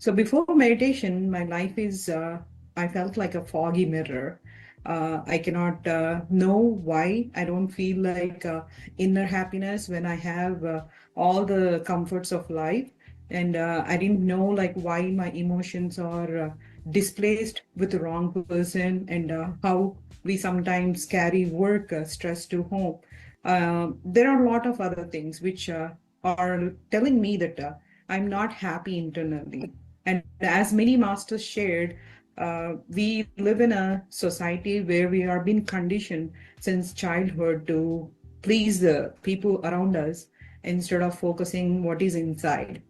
So before meditation, my life is, I felt like a foggy mirror. I cannot know why I don't feel like inner happiness when I have all the comforts of life. And I didn't know like why my emotions are displaced with the wrong person and how we sometimes carry work stress to home. There are a lot of other things which are telling me that I'm not happy internally. And as many masters shared, we live in a society where we are being conditioned since childhood to please the people around us instead of focusing what is inside.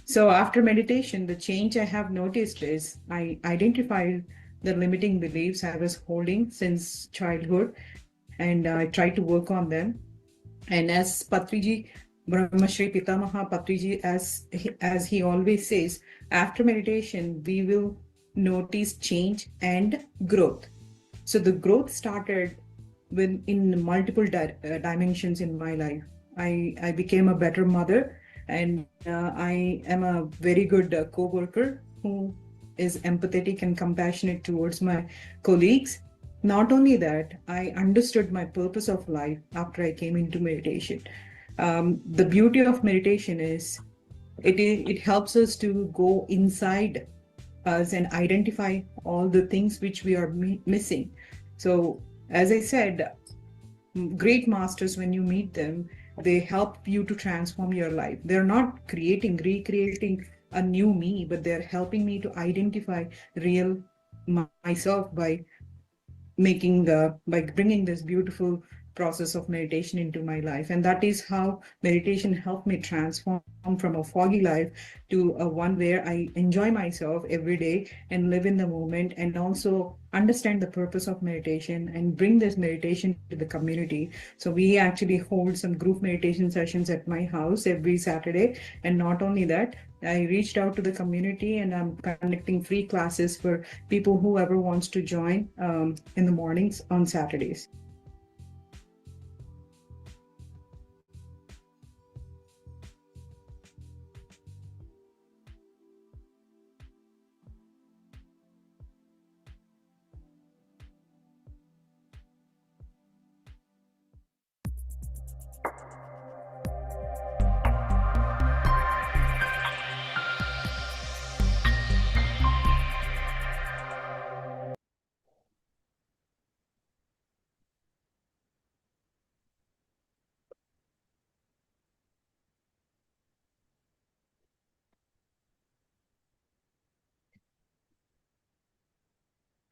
So after meditation, the change I have noticed is I identified the limiting beliefs I was holding since childhood, and I tried to work on them. And as Patriji, Brahmashri Pitamaha Patriji, as he always says, after meditation, we will notice change and growth. So the growth started in multiple dimensions in my life. I became a better mother, and I am a very good co-worker who is empathetic and compassionate towards my colleagues. Not only that, I understood my purpose of life after I came into meditation. The beauty of meditation is it helps us to go inside us and identify all the things which we are missing. So, as I said, great masters, when you meet them, they help you to transform your life. They're not recreating a new me, but they're helping me to identify real myself by by bringing this beautiful process of meditation into my life. And that is how meditation helped me transform from a foggy life to a one where I enjoy myself every day and live in the moment, and also understand the purpose of meditation and bring this meditation to the community. So we actually hold some group meditation sessions at my house every Saturday. And not only that, I reached out to the community and I'm conducting free classes for people whoever wants to join in the mornings on Saturdays.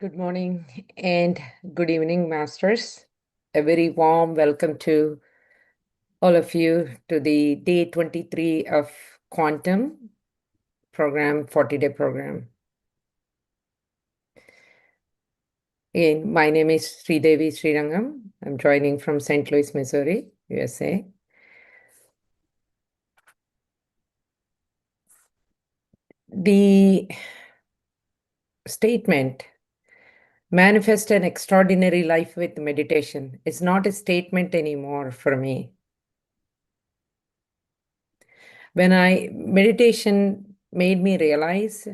Good morning and good evening, Masters. A very warm welcome to all of you to the day 23 of Quantum program, 40-day program. And my name is Sridevi Srirangam. I'm joining from St. Louis, Missouri, USA. The statement, manifest an extraordinary life with meditation, is not a statement anymore for me. Meditation made me realize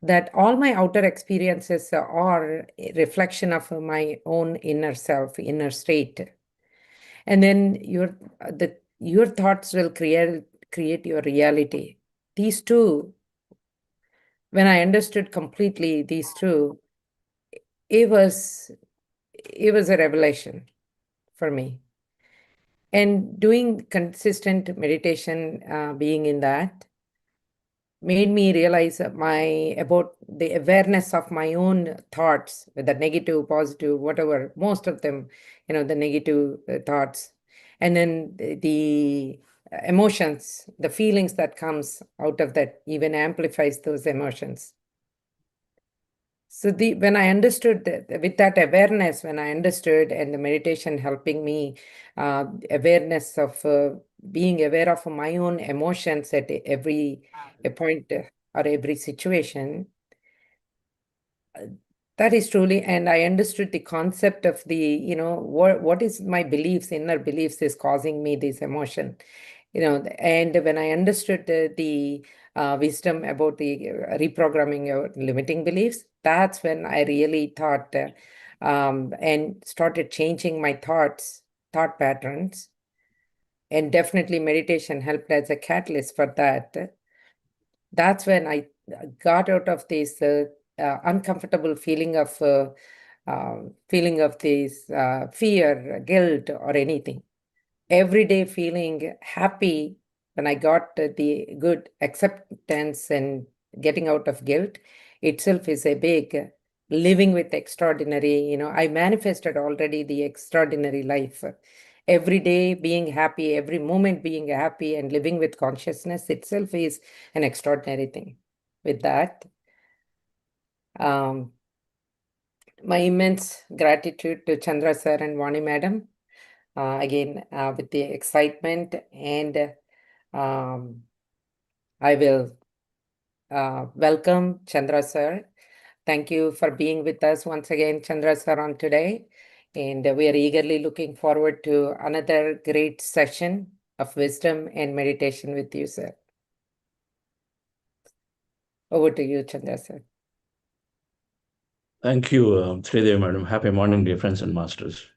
that all my outer experiences are a reflection of my own inner self, inner state. And then your thoughts will create your reality. These two, when I understood completely these two, it was a revelation for me. And doing consistent meditation, being in that, made me realize about the awareness of my own thoughts, whether negative, positive, whatever, most of them, the negative thoughts, and then the emotions, the feelings that comes out of that even amplifies those emotions. So when I understood that, with that awareness, when I understood, and the meditation helping me, awareness of being aware of my own emotions at every point or every situation, that is truly, and I understood the concept of what is my beliefs, inner beliefs is causing me this emotion. And when I understood the wisdom about the reprogramming your limiting beliefs, that's when I really thought and started changing my thought patterns. And definitely meditation helped as a catalyst for that. That's when I got out of this uncomfortable feeling of this fear, guilt, or anything. Every day feeling happy when I got the good acceptance and getting out of guilt itself is a big living with extraordinary. I manifested already the extraordinary life. Every day being happy, every moment being happy, and living with consciousness itself is an extraordinary thing. With that, um, my immense gratitude to Chandra sir and Vani madam. Again, with the excitement, and I will welcome Chandra sir. Thank you for being with us once again, Chandra sir, on today. And we are eagerly looking forward to another great session of wisdom and meditation with you, sir. Over to you, Chandra sir. Thank you, Sridevi madam. Happy morning, dear friends and masters.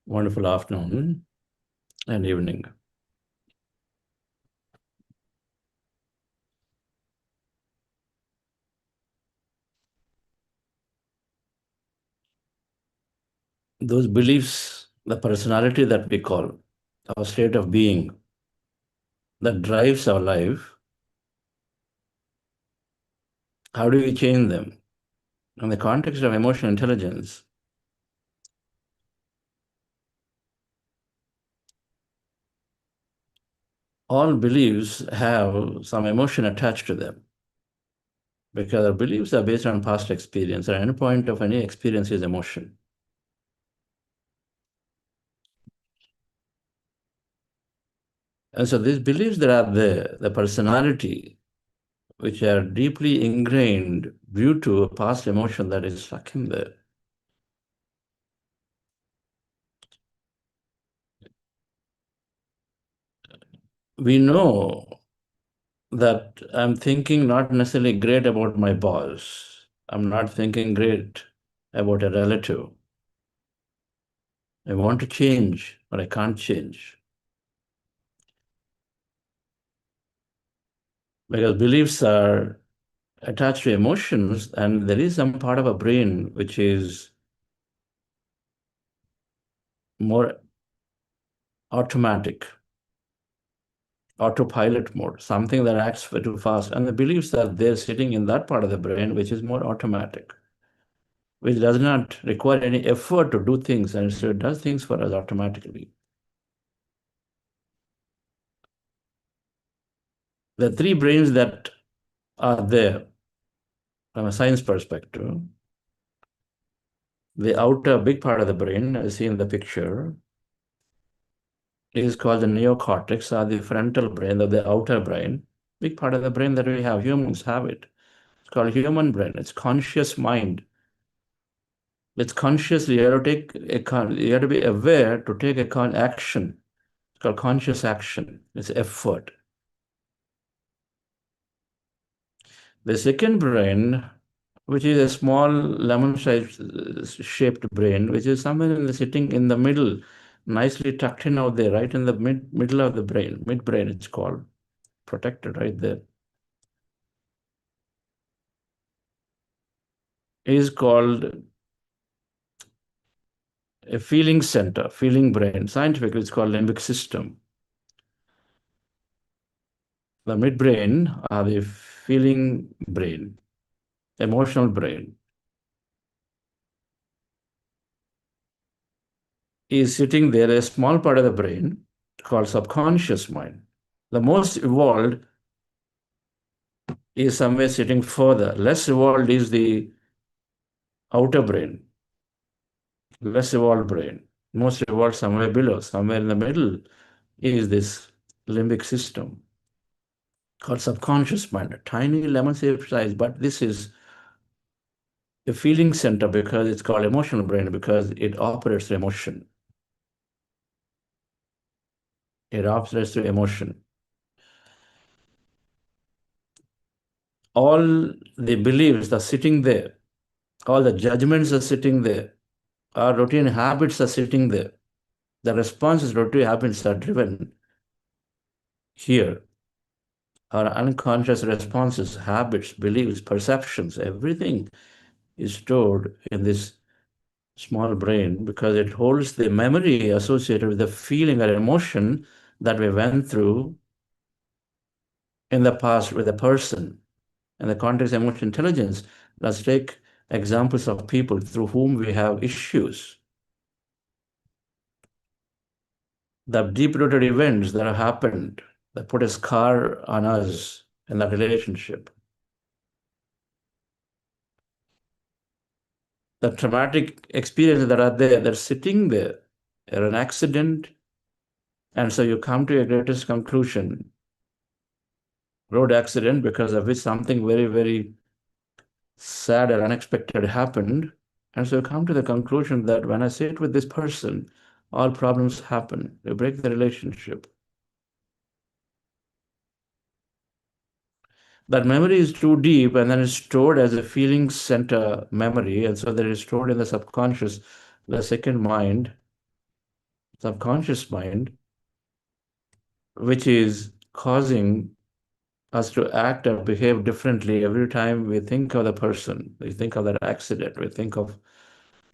Wonderful afternoon and evening. Those beliefs, the personality that we call, our state of being, that drives our life, how do we change them? In the context of emotional intelligence, all beliefs have some emotion attached to them, because our beliefs are based on past experience, and any point of any experience is emotion. And so these beliefs that are there, the personality, which are deeply ingrained due to a past emotion that is stuck in there. We know that I'm thinking not necessarily great about my boss. I'm not thinking great about a relative. I want to change, but I can't change. Because beliefs are attached to emotions, and there is some part of a brain which is more automatic, autopilot mode, something that acts too fast. And the beliefs are there sitting in that part of the brain which is more automatic, which does not require any effort to do things, and so it does things for us automatically. The three brains that are there from a science perspective, the outer big part of the brain, as seen in the picture, is called the neocortex, or the frontal brain, or the outer brain, big part of the brain that we have. Humans have it. It's called human brain. It's conscious mind. It's consciously, you have to you have to be aware to take a action. It's called conscious action. It's effort. The second brain, which is a small lemon-shaped brain, which is somewhere sitting in the middle, nicely tucked in out there, right in the middle of the brain, midbrain it's called, protected right there, is called a feeling center, feeling brain. Scientifically, it's called limbic system. The midbrain are the feeling brain, emotional brain, is sitting there, a small part of the brain called subconscious mind. The most evolved is somewhere sitting further. Less evolved is the outer brain, less evolved brain. Most evolved somewhere below, somewhere in the middle is this limbic system called subconscious mind, a tiny lemon-shaped size, but this is a feeling center because it's called emotional brain, because it operates emotion. It operates through emotion. All the beliefs are sitting there. All the judgments are sitting there. Our routine habits are sitting there. The responses, routine habits are driven here. Our unconscious responses, habits, beliefs, perceptions, everything is stored in this small brain because it holds the memory associated with the feeling or emotion that we went through in the past with a person. In the context of emotional intelligence, let's take examples of people through whom we have issues. The deep-rooted events that have happened that put a scar on us in that relationship. The traumatic experiences that are there, they're sitting there. They're an accident. And so you come to your greatest conclusion. Road accident because of which something very, very sad or unexpected happened. And so you come to the conclusion that when I sit with this person, all problems happen. You break the relationship. That memory is too deep and then it's stored as a feeling center memory. And so that is stored in the subconscious, the second mind, subconscious mind, which is causing us to act or behave differently every time we think of the person, we think of that accident, we think of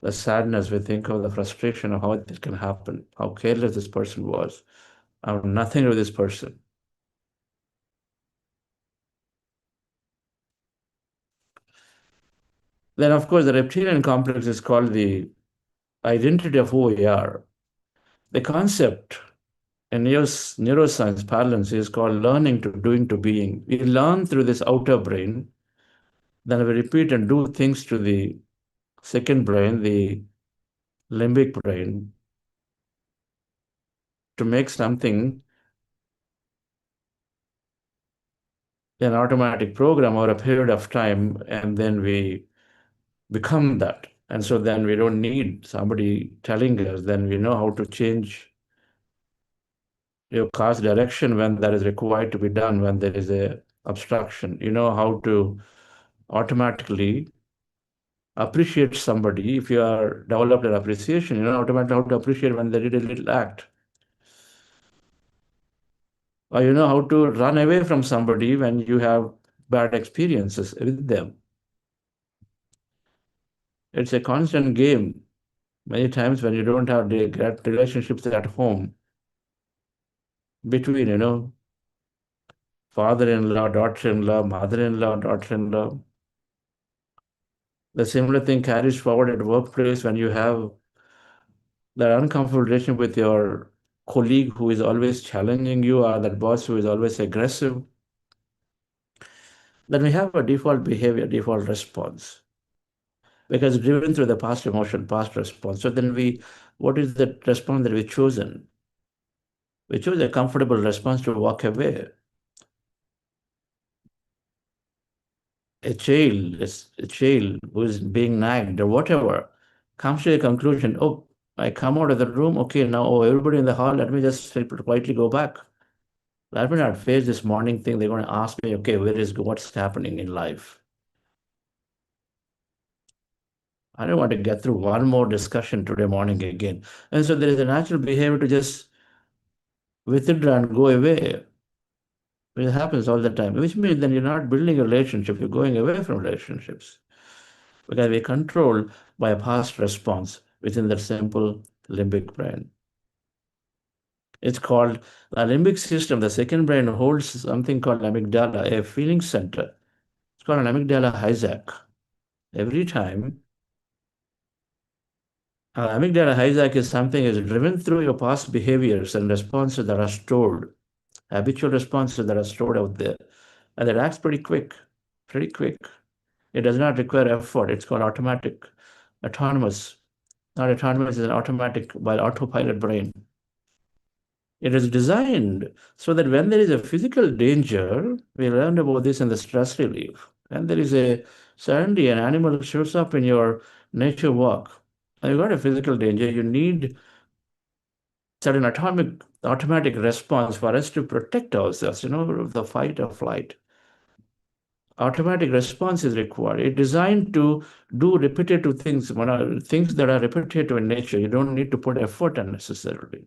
the sadness, we think of the frustration of how it can happen, how careless this person was. I have nothing to do with this person. Then, of course, the reptilian complex is called the identity of who we are. The concept in neuroscience parlance is called learning to doing to being. We learn through this outer brain, then we repeat and do things to the second brain, the limbic brain, to make something an automatic program over a period of time, and then we become that. And so then we don't need somebody telling us, then we know how to change your course direction when that is required to be done, when there is a obstruction. You know how to automatically appreciate somebody. If you are developed an appreciation, you know automatically how to appreciate when they did a little act. Or you know how to run away from somebody when you have bad experiences with them. It's a constant game. Many times when you don't have the great relationships at home between, father-in-law, daughter-in-law, mother-in-law, daughter-in-law. The similar thing carries forward at workplace when you have that uncomfortable relationship with your colleague who is always challenging you, or that boss who is always aggressive. Then we have a default behavior, default response, because it's driven through the past emotion, past response. So then what is the response that we've chosen? We choose a comfortable response to walk away. A child who is being nagged or whatever comes to a conclusion, oh, I come out of the room, okay, now, oh, everybody in the hall, let me just quietly go back. Let me not face this morning thing. They're going to ask me, okay, what's happening in life? I don't want to get through one more discussion today morning again. And so there is a natural behavior to just withdraw and go away. It happens all the time, which means then you're not building a relationship, you're going away from relationships. Because we're controlled by a past response within the simple limbic brain. It's called the limbic system. The second brain holds something called amygdala, a feeling center. It's called an amygdala hijack. Every time amygdala hijack is something is driven through your past behaviors and responses that are stored, habitual responses that are stored out there. And it acts pretty quick. It does not require effort. It's called automatic, autonomous. Not autonomous, is an automatic by autopilot brain. It is designed so that when there is a physical danger, we learned about this in the stress relief. And there is suddenly an animal shows up in your nature walk, and you got a physical danger, you need certain atomic the automatic response for us to protect ourselves, the fight or flight. Automatic response is required. It's designed to do repetitive things. Things that are repetitive in nature, you don't need to put effort unnecessarily.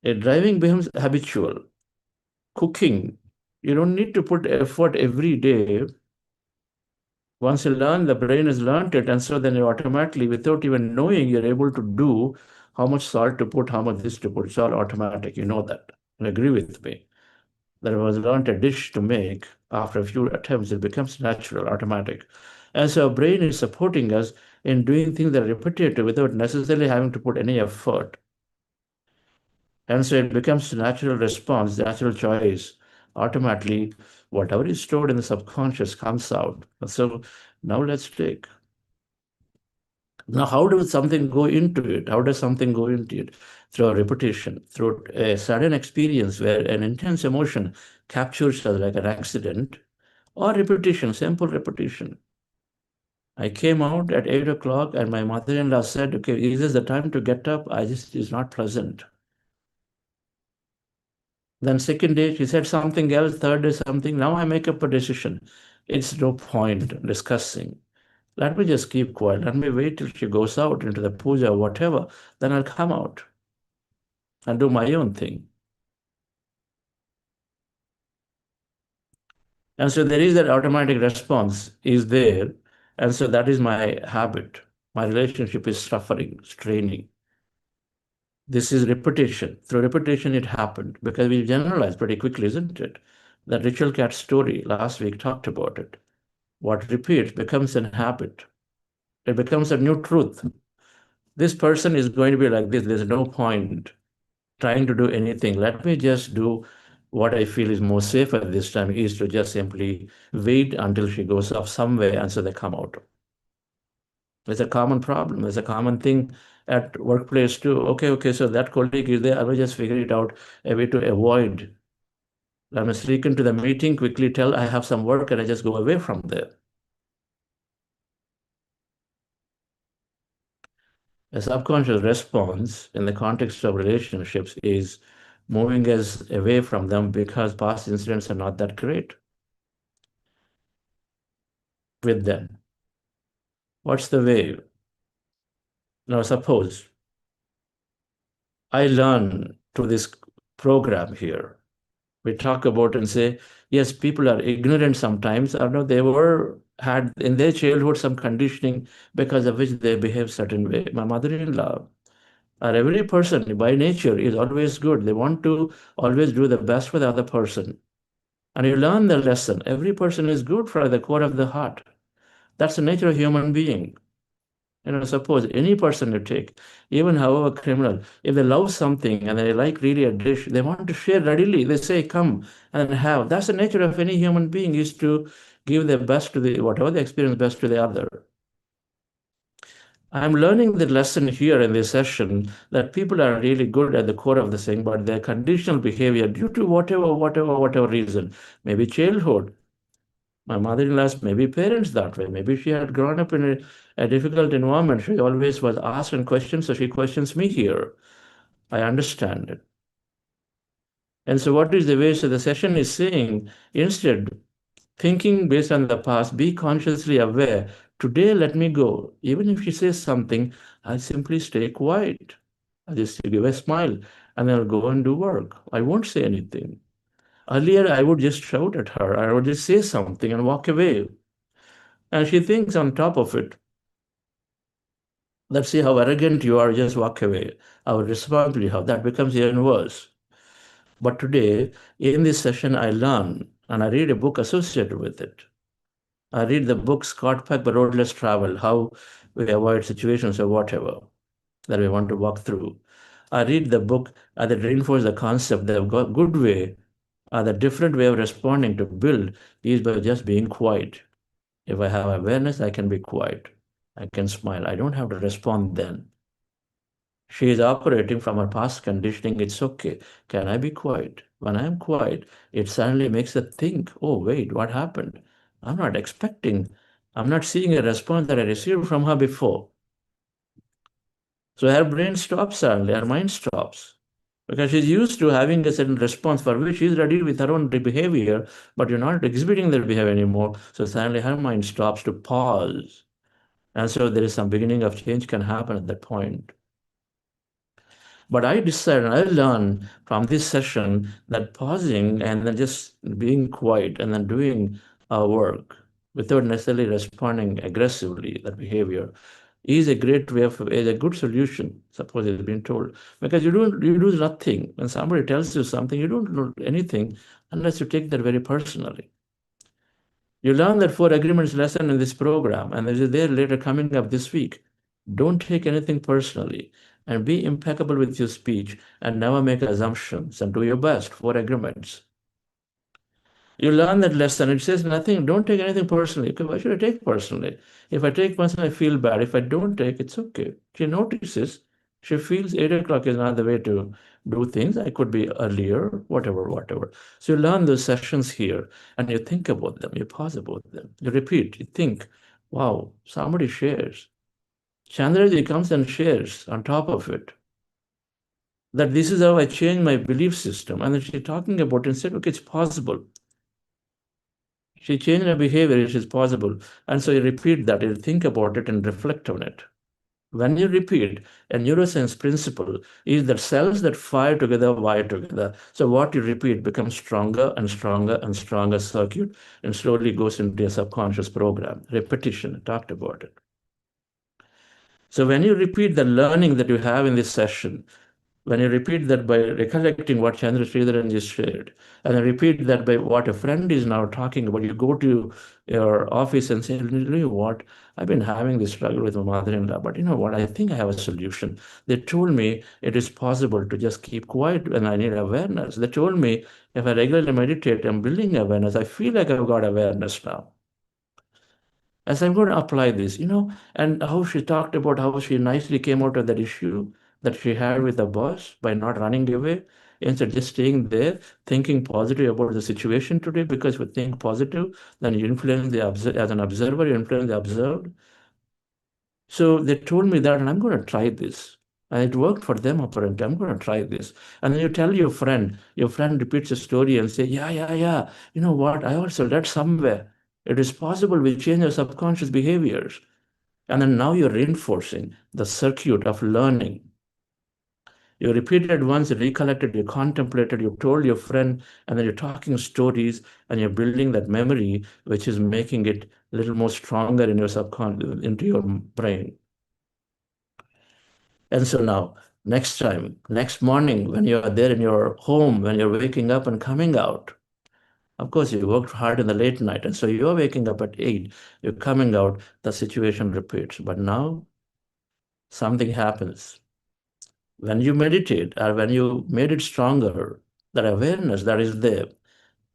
A driving becomes habitual. Cooking, you don't need to put effort every day. Once you learn, the brain has learned it, and so then you automatically, without even knowing, you're able to do how much salt to put, how much this to put. It's all automatic. You know that. You agree with me. That I was learned a dish to make, after a few attempts, it becomes natural, automatic. And so our brain is supporting us in doing things that are repetitive without necessarily having to put any effort. And so it becomes a natural response, natural choice. Automatically, whatever is stored in the subconscious comes out. So now let's take. Now, how does something go into it? How does something go into it? Through a repetition, through a sudden experience where an intense emotion captures us like an accident, or repetition, simple repetition. I came out at 8 o'clock and my mother-in-law said, okay, is this the time to get up? It's not pleasant. Then second day, she said something else, third day something. Now I make up a decision. It's no point discussing. Let me just keep quiet. Let me wait till she goes out into the puja or whatever. Then I'll come out and do my own thing. And so there is that automatic response is there. And so that is my habit. My relationship is suffering, straining. This is repetition. Through repetition, it happened because we generalize pretty quickly, isn't it? The ritual cat story last week talked about it. What repeats becomes a habit. It becomes a new truth. This person is going to be like this. There's no point trying to do anything. Let me just do what I feel is more safe at this time, is to just simply wait until she goes off somewhere and so they come out. It's a common problem. It's a common thing at workplace too. Okay, so that colleague is there. I will just figure it out a way to avoid. Let me sneak into the meeting, quickly tell I have some work and I just go away from there. A subconscious response in the context of relationships is moving us away from them because past incidents are not that great with them. What's the way? Now, suppose I learn through this program here. We talk about and say, yes, people are ignorant sometimes. I know they had in their childhood some conditioning because of which they behave certain way. My mother-in-law, or every person by nature is always good. They want to always do the best for the other person. And you learn the lesson. Every person is good for the core of the heart. That's the nature of human being. Suppose any person you take, even however criminal, if they love something and they like really a dish, they want to share readily. They say, come and have. That's the nature of any human being, is to give their best to whatever they experience best to the other. I'm learning the lesson here in this session that people are really good at the core of the thing, but their conditional behavior due to whatever reason, maybe childhood. My mother-in-law's maybe parents that way. Maybe she had grown up in a difficult environment. She always was asked and questioned, so she questions me here. I understand it. And so what is the way? So the session is saying, instead, thinking based on the past, be consciously aware. Today, let me go. Even if she says something, I'll simply stay quiet. I'll just give a smile and I'll go and do work. I won't say anything. Earlier, I would just shout at her. I would just say something and walk away. And she thinks on top of it, let's see how arrogant you are, just walk away. How responsible you have. That becomes even worse. But today, in this session, I learn and I read a book associated with it. I read the book Scott Peck, The Road Less Traveled, how we avoid situations or whatever that we want to walk through. I read the book that reinforces the concept that a good way, the different way of responding to build is by just being quiet. If I have awareness, I can be quiet. I can smile. I don't have to respond then. She is operating from her past conditioning. It's okay. Can I be quiet? When I'm quiet, it suddenly makes her think, oh, wait, what happened? I'm not expecting, I'm not seeing a response that I received from her before. So her brain stops suddenly, her mind stops. Because she's used to having a certain response for which she's ready with her own behavior, but you're not exhibiting that behavior anymore. So suddenly her mind stops to pause. And so there is some beginning of change can happen at that point. But I decided, I learned from this session that pausing and then just being quiet and then doing our work without necessarily responding aggressively, that behavior, is a great way of, is a good solution, suppose it's been told. Because you do nothing. When somebody tells you something, you don't do anything unless you take that very personally. You learn that 4 agreements lesson in this program, and it is there later coming up this week. Don't take anything personally and be impeccable with your speech and never make assumptions and do your best. 4 agreements. You learn that lesson. It says nothing. Don't take anything personally. Okay, why should I take personally? If I take personally, I feel bad. If I don't take, it's okay. She notices. She feels 8 o'clock is not the way to do things. I could be earlier, whatever. So you learn those sessions here and you think about them. You pause about them. You repeat. You think, wow, somebody shares. Chandraji comes and shares on top of it that this is how I change my belief system. And then she's talking about it and said, okay, it's possible. She changed her behavior, it is possible. And so you repeat that, you think about it and reflect on it. When you repeat, a neuroscience principle is that cells that fire together wire together. So what you repeat becomes stronger and stronger and stronger circuit and slowly goes into your subconscious program. Repetition, I talked about it. So when you repeat the learning that you have in this session, when you repeat that by recollecting what Chandra Sridharan just shared, and then repeat that by what a friend is now talking about, you go to your office and say, you know what, I've been having this struggle with my mother-in-law, but you know what, I think I have a solution. They told me it is possible to just keep quiet and I need awareness. They told me if I regularly meditate, I'm building awareness. I feel like I've got awareness now. As I'm going to apply this, and how she talked about how she nicely came out of that issue that she had with the boss by not running away, instead just staying there, thinking positive about the situation today, because if you think positive, then you influence as an observer, you influence the observed. So they told me that, and I'm going to try this. And it worked for them apparently. I'm going to try this. And then you tell your friend repeats the story and say, yeah. You know what? I also read somewhere. It is possible we change our subconscious behaviors. And then now you're reinforcing the circuit of learning. You repeated once, you recollected, you contemplated, you told your friend, and then you're talking stories and you're building that memory, which is making it a little more stronger in your subconscious, into your brain. And so now, next time, next morning, when you're there in your home, when you're waking up and coming out, of course, you worked hard in the late night. And so you're waking up at 8, you're coming out, the situation repeats. But now something happens. When you meditate or when you made it stronger, that awareness that is there,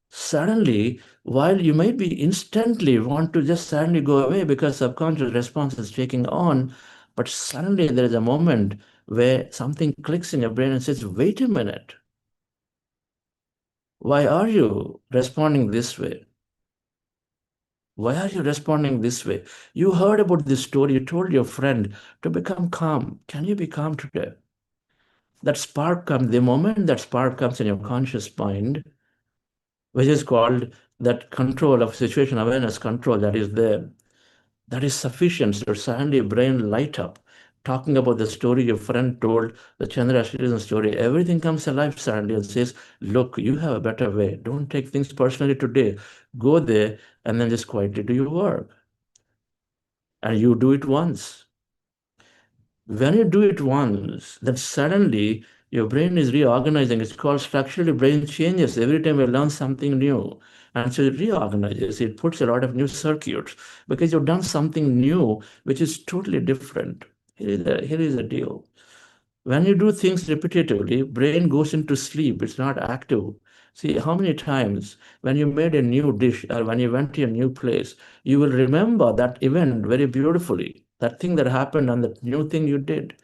suddenly, while you might be instantly want to just suddenly go away because subconscious response is taking on, but suddenly there is a moment where something clicks in your brain and says, wait a minute. Why are you responding this way? Why are you responding this way? You heard about this story. You told your friend to become calm. Can you be calm today? That spark comes, the moment that spark comes in your conscious mind, which is called that control of situation awareness control that is there, that is sufficient. So suddenly your brain light up. Talking about the story your friend told, the Chandra Sridharan story, everything comes alive suddenly and says, look, you have a better way. Don't take things personally today. Go there and then just quietly do your work. And you do it once. When you do it once, then suddenly your brain is reorganizing. It's called structurally brain changes. Every time you learn something new. And so it reorganizes, it puts a lot of new circuits because you've done something new, which is totally different. Here is the deal. When you do things repetitively, brain goes into sleep. It's not active. See, how many times when you made a new dish or when you went to a new place, you will remember that event very beautifully. That thing that happened and that new thing you did.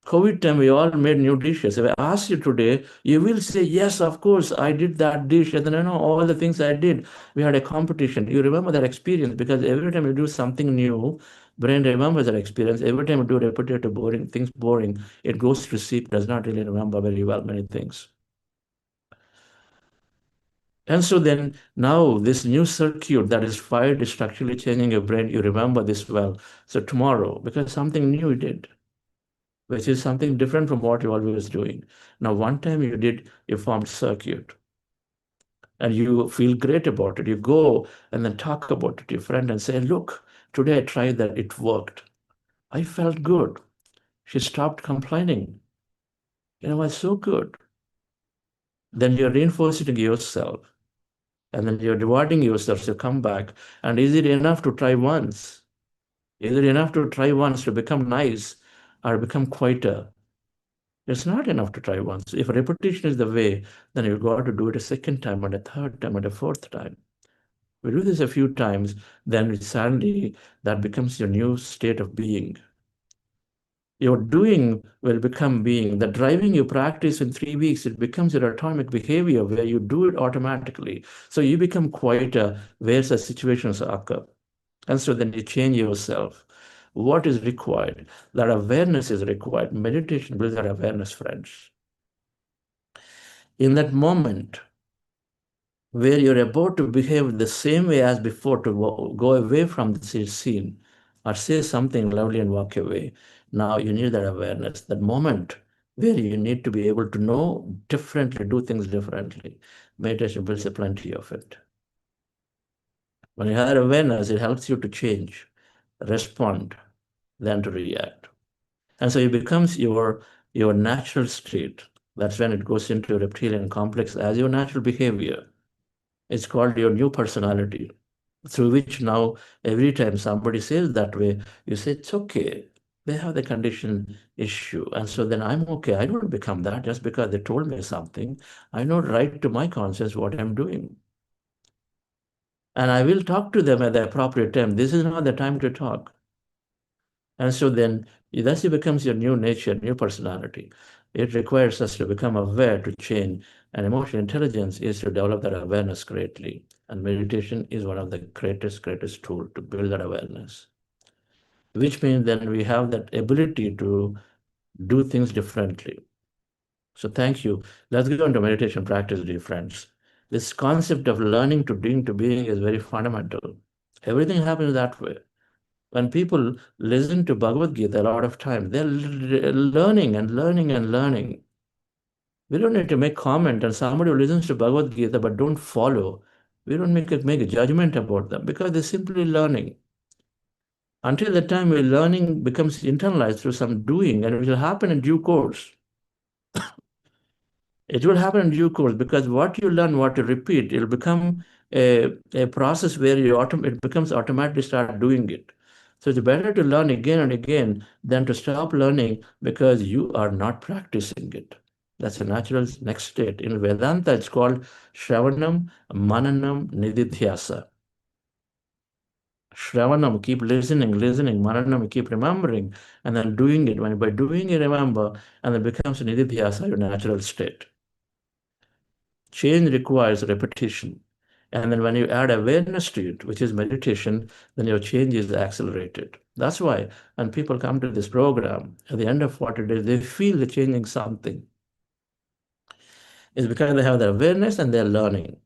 COVID time, we all made new dishes. If I ask you today, you will say, yes, of course, I did that dish. And then I know all the things I did. We had a competition. You remember that experience because every time you do something new, Brain remembers that experience. Every time you do repetitive boring things, it goes to sleep, does not really remember very well many things. And so then now this new circuit that is fired is structurally changing your brain. You remember this well. So tomorrow, because something new you did, which is something different from what you always doing. Now, one time you formed circuit and you feel great about it. You go and then talk about it to your friend and say, look, today I tried that, it worked. I felt good. She stopped complaining. It was so good. Then you're reinforcing yourself. And then you're rewarding yourself to come back. And is it enough to try once? Is it enough to try once to become nice or become quieter? It's not enough to try once. If repetition is the way, then you've got to do it a second time and a third time and a fourth time. We do this a few times, then suddenly that becomes your new state of being. Your doing will become being. The driving you practice in 3 weeks, it becomes your atomic behavior where you do it automatically. So you become quieter where the situations occur. And so then you change yourself. What is required? That awareness is required. Meditation builds that awareness, friends. In that moment where you're about to behave the same way as before to go away from the scene or say something loudly and walk away, now you need that awareness, that moment where you need to be able to know differently, do things differently. Meditation builds a plenty of it. When you have awareness, it helps you to change, respond, than to react. And so it becomes your natural state. That's when it goes into reptilian complex as your natural behavior. It's called your new personality, through which now every time somebody says that way, you say, it's okay. They have the condition issue. And so then I'm okay. I don't become that just because they told me something. I know right to my conscience what I'm doing. And I will talk to them at the appropriate time. This is not the time to talk. And so then thus it becomes your new nature, new personality. It requires us to become aware, to change. And emotional intelligence is to develop that awareness greatly. And meditation is one of the greatest tool to build that awareness. Which means then we have that ability to do things differently. So thank you. Let's go into meditation practice, dear friends. This concept of learning to doing to being is very fundamental. Everything happens that way. When people listen to Bhagavad Gita a lot of time, they're learning and learning and learning. We don't need to make comment and somebody who listens to Bhagavad Gita but don't follow, we don't make a judgment about them because they're simply learning. Until the time where learning becomes internalized through some doing, and it will happen in due course. It will happen in due course because what you learn, what you repeat, it'll become a process where it becomes automatically start doing it. So it's better to learn again and again than to stop learning because you are not practicing it. That's a natural next state. In Vedanta, it's called Shravanam, Mananam, Nididhyasa. Shravanam, keep listening, Mananam, keep remembering, and then doing it. By doing it, remember, and it becomes Nididhyasa, your natural state. Change requires repetition. And then when you add awareness to it, which is meditation, then your change is accelerated. That's why when people come to this program, at the end of 40 days, they feel they're changing something. It's because they have the awareness and they're learning.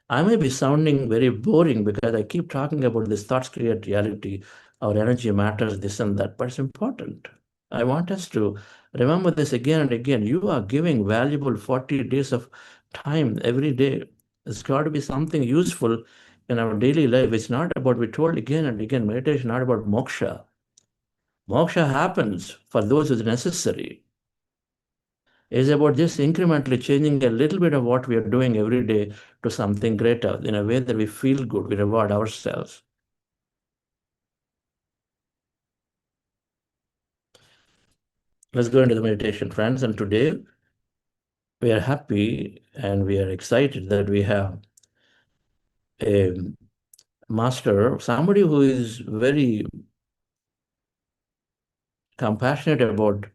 I may be sounding very boring because I keep talking about this thoughts create reality, our energy matters, this and that, but it's important. I want us to remember this again and again. You are giving valuable 40 days of time every day. It's got to be something useful in our daily life. It's not about, we told again and again, meditation not about moksha. Moksha happens for those who is necessary. It's about just incrementally changing a little bit of what we are doing every day to something greater in a way that we feel good, we reward ourselves. Let's go into the meditation, friends. And today we are happy and we are excited that we have a master, somebody who is very compassionate about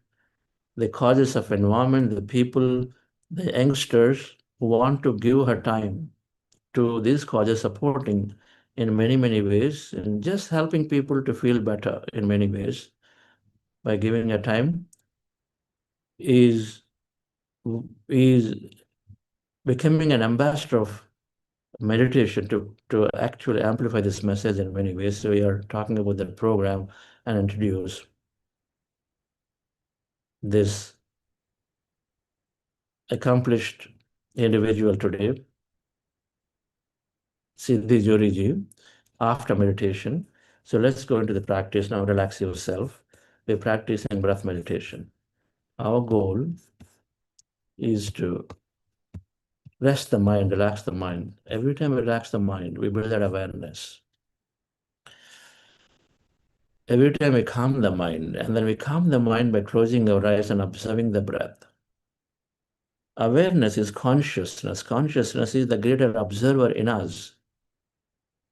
the causes of environment, the people, the youngsters who want to give her time to these causes, supporting in many, many ways, and just helping people to feel better in many ways by giving a time is becoming an ambassador of meditation to actually amplify this message in many ways. So we are talking about that program and introduce this accomplished individual today, Siddhi Joriji, after meditation. So let's go into the practice now. Relax yourself. We're practicing breath meditation. Our goal is to rest the mind, relax the mind. Every time we relax the mind, we build that awareness. Every time we calm the mind, and then we calm the mind by closing our eyes and observing the breath. Awareness is consciousness. Consciousness is the greater observer in us.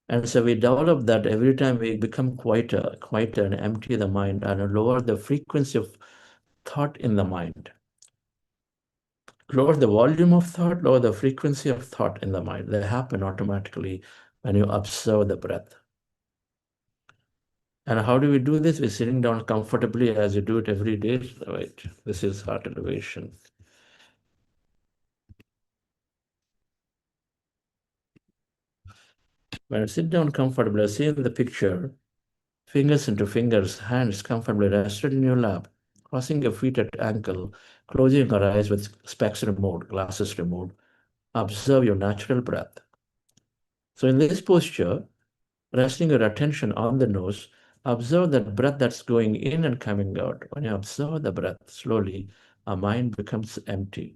And so we develop that every time we become quieter and empty the mind and lower the frequency of thought in the mind. Lower the volume of thought, lower the frequency of thought in the mind. They happen automatically when you observe the breath. And how do we do this? We're sitting down comfortably as you do it every day. Right. This is heart elevation. When you sit down comfortably, see in the picture, fingers into fingers, hands comfortably rested in your lap, crossing your feet at ankle, closing your eyes with specs removed, glasses removed. Observe your natural breath. So in this posture, resting your attention on the nose, observe that breath that's going in and coming out. When you observe the breath slowly, our mind becomes empty.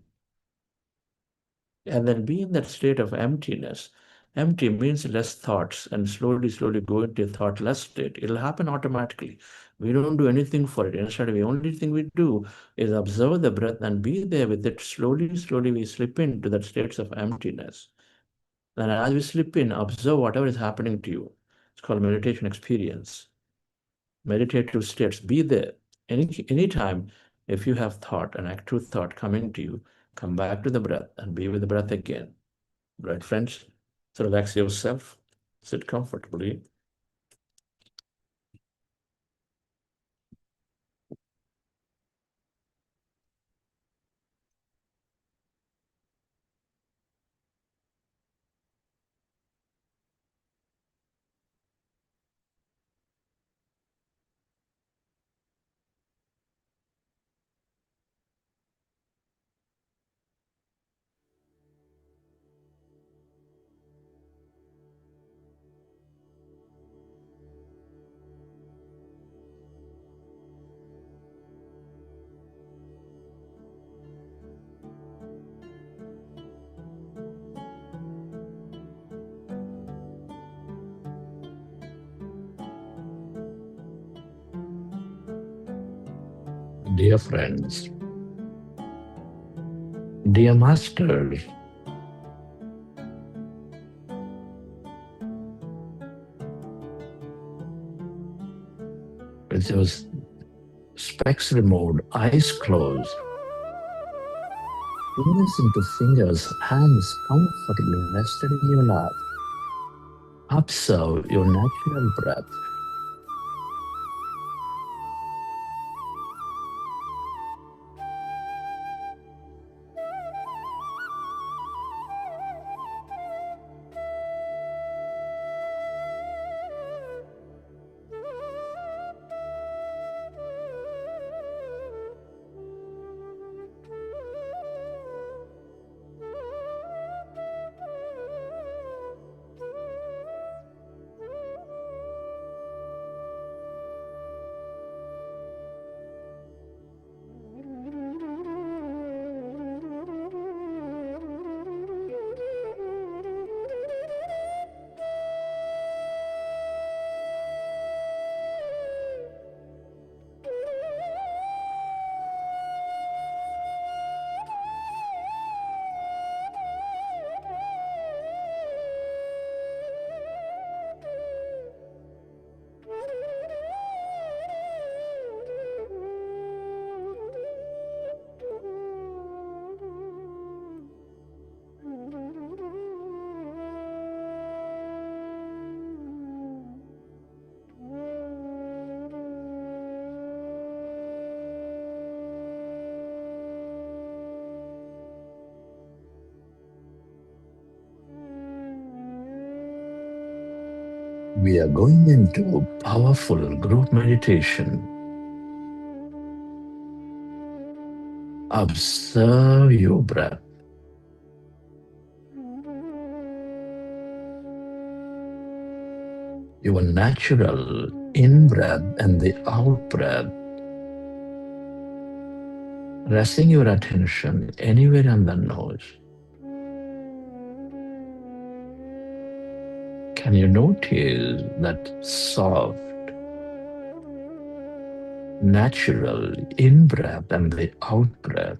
And then be in that state of emptiness. Empty means less thoughts, and slowly go into a thoughtless state. It'll happen automatically. We don't do anything for it. Instead, the only thing we do is observe the breath and be there with it. Slowly we slip into that states of emptiness. And as we slip in, observe whatever is happening to you. It's called meditation experience. Meditative states, be there. Anytime, if you have thought, an active thought coming to you, come back to the breath and be with the breath again. Right, friends? So relax yourself, sit comfortably. Dear friends, dear masters, with those specs removed, eyes closed, fingers into fingers, hands comfortably rested in your lap, observe your natural breath. We are going into powerful group meditation. Observe your breath. Your natural in-breath and the out-breath. Resting your attention anywhere on the nose. Can you notice that soft, natural in-breath and the out-breath?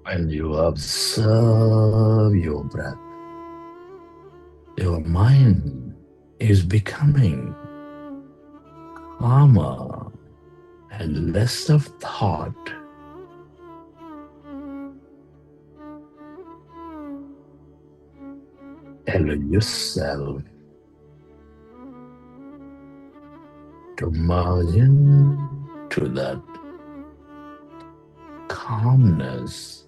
When you observe your breath, your mind is becoming calmer and less of thought. Allow yourself to merge into that calmness.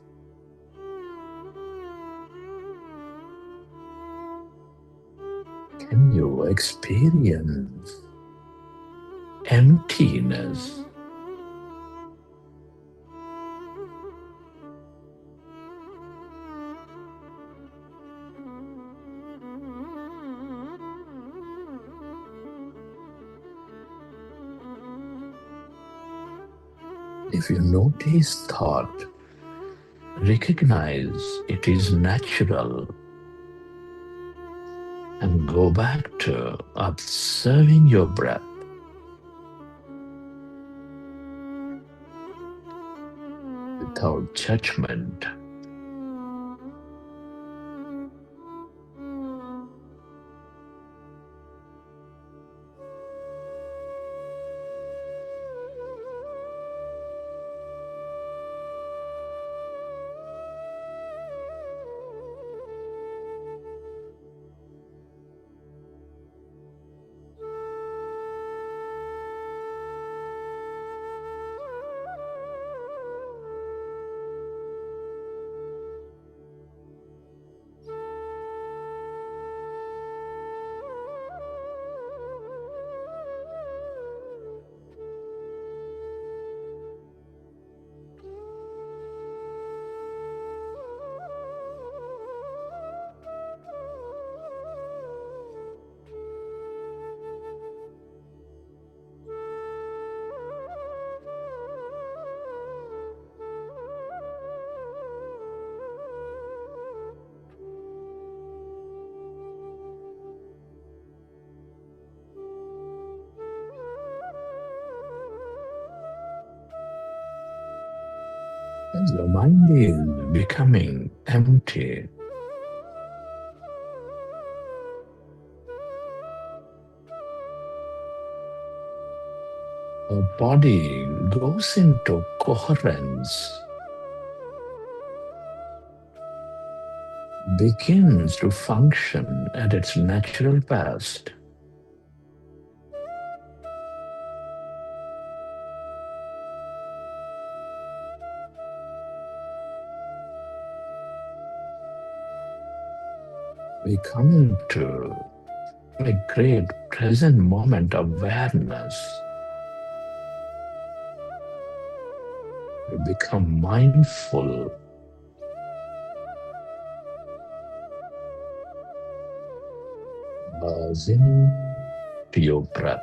Can you experience emptiness? If you notice thought, recognize it is natural and go back to observing your breath. Without judgment. As the mind is becoming empty, our body goes into coherence, begins to function at its natural best. We come into a great present moment awareness. We become mindful. Buzzing to your breath.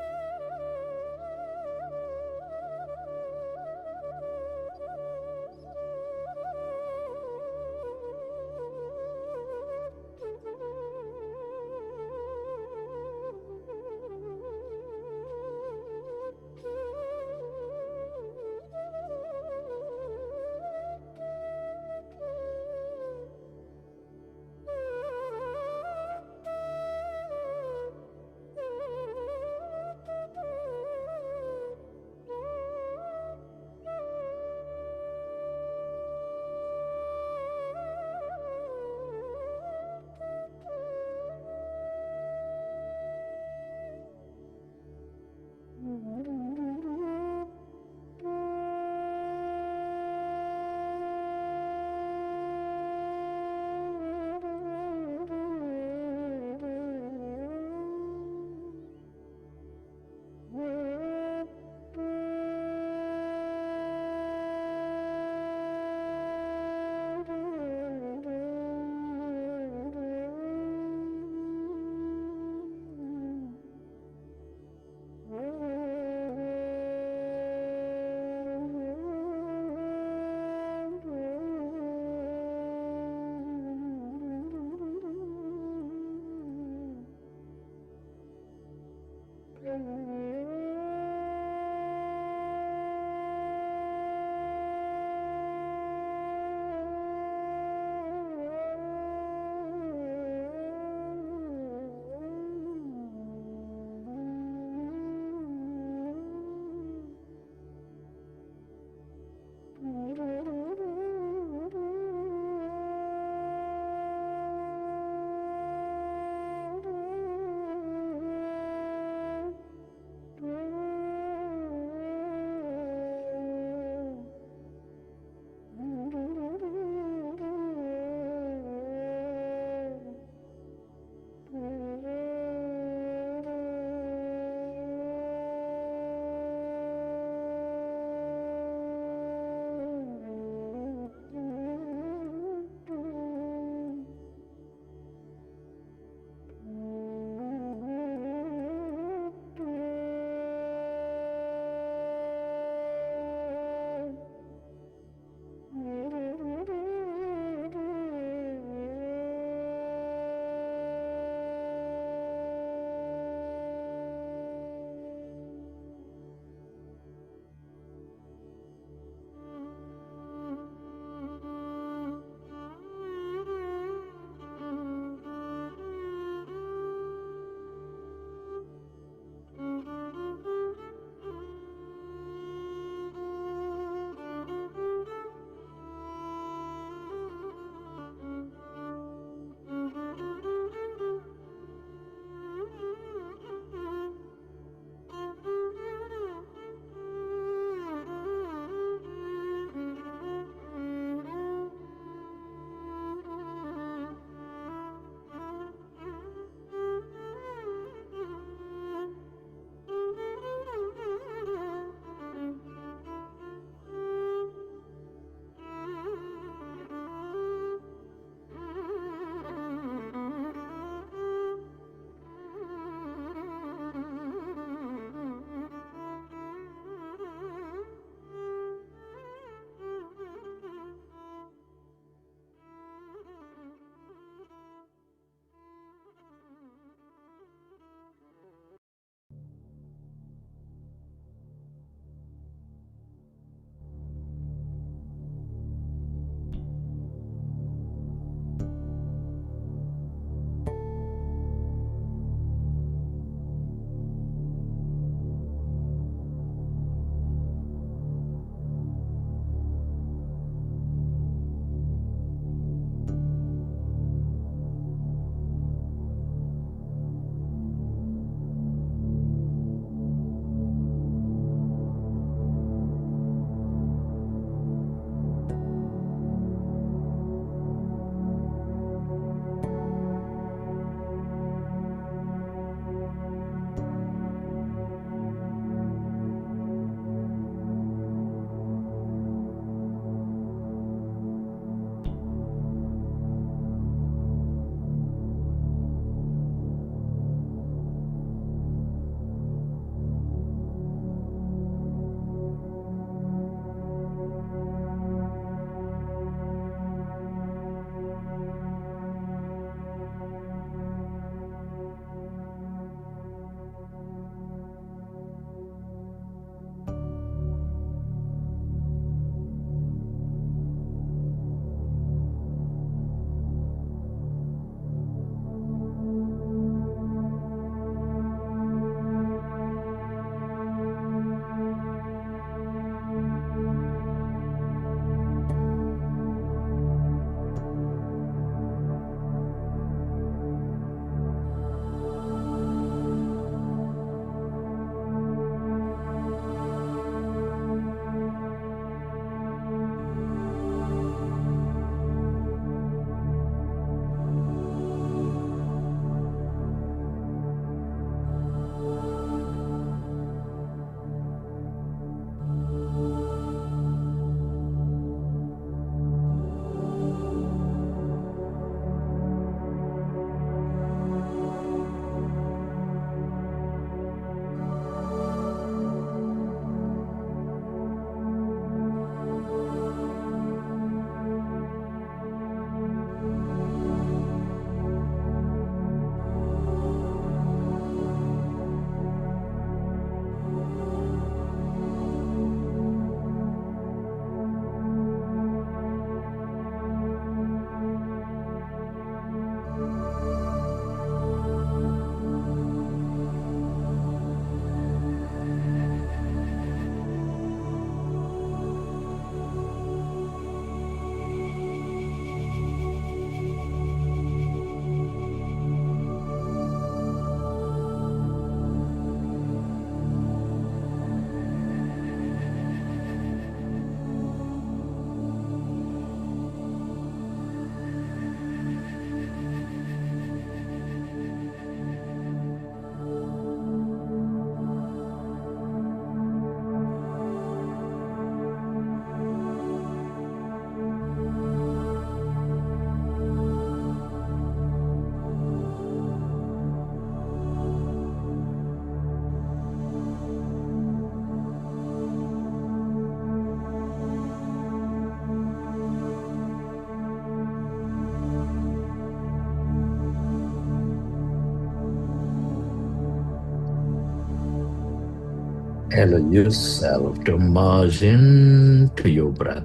Allow yourself to merge into your breath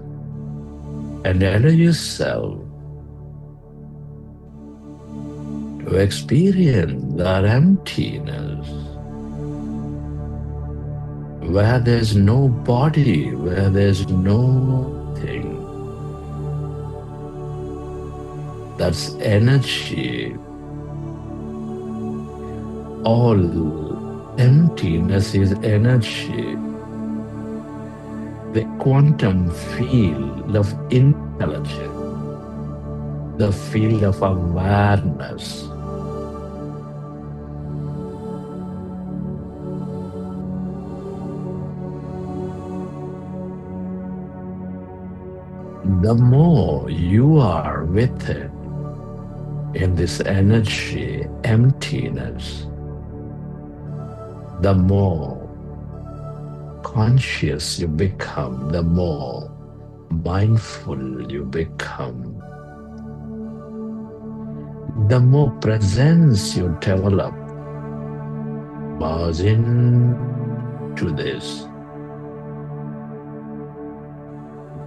and allow yourself to experience that emptiness where there's no body, where there's nothing. That's energy. All emptiness is energy. The quantum field of intelligence, the field of awareness. The more you are with it in this energy, emptiness, the more conscious you become, the more mindful you become, the more presence you develop, merge into this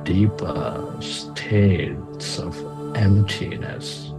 deeper states of emptiness.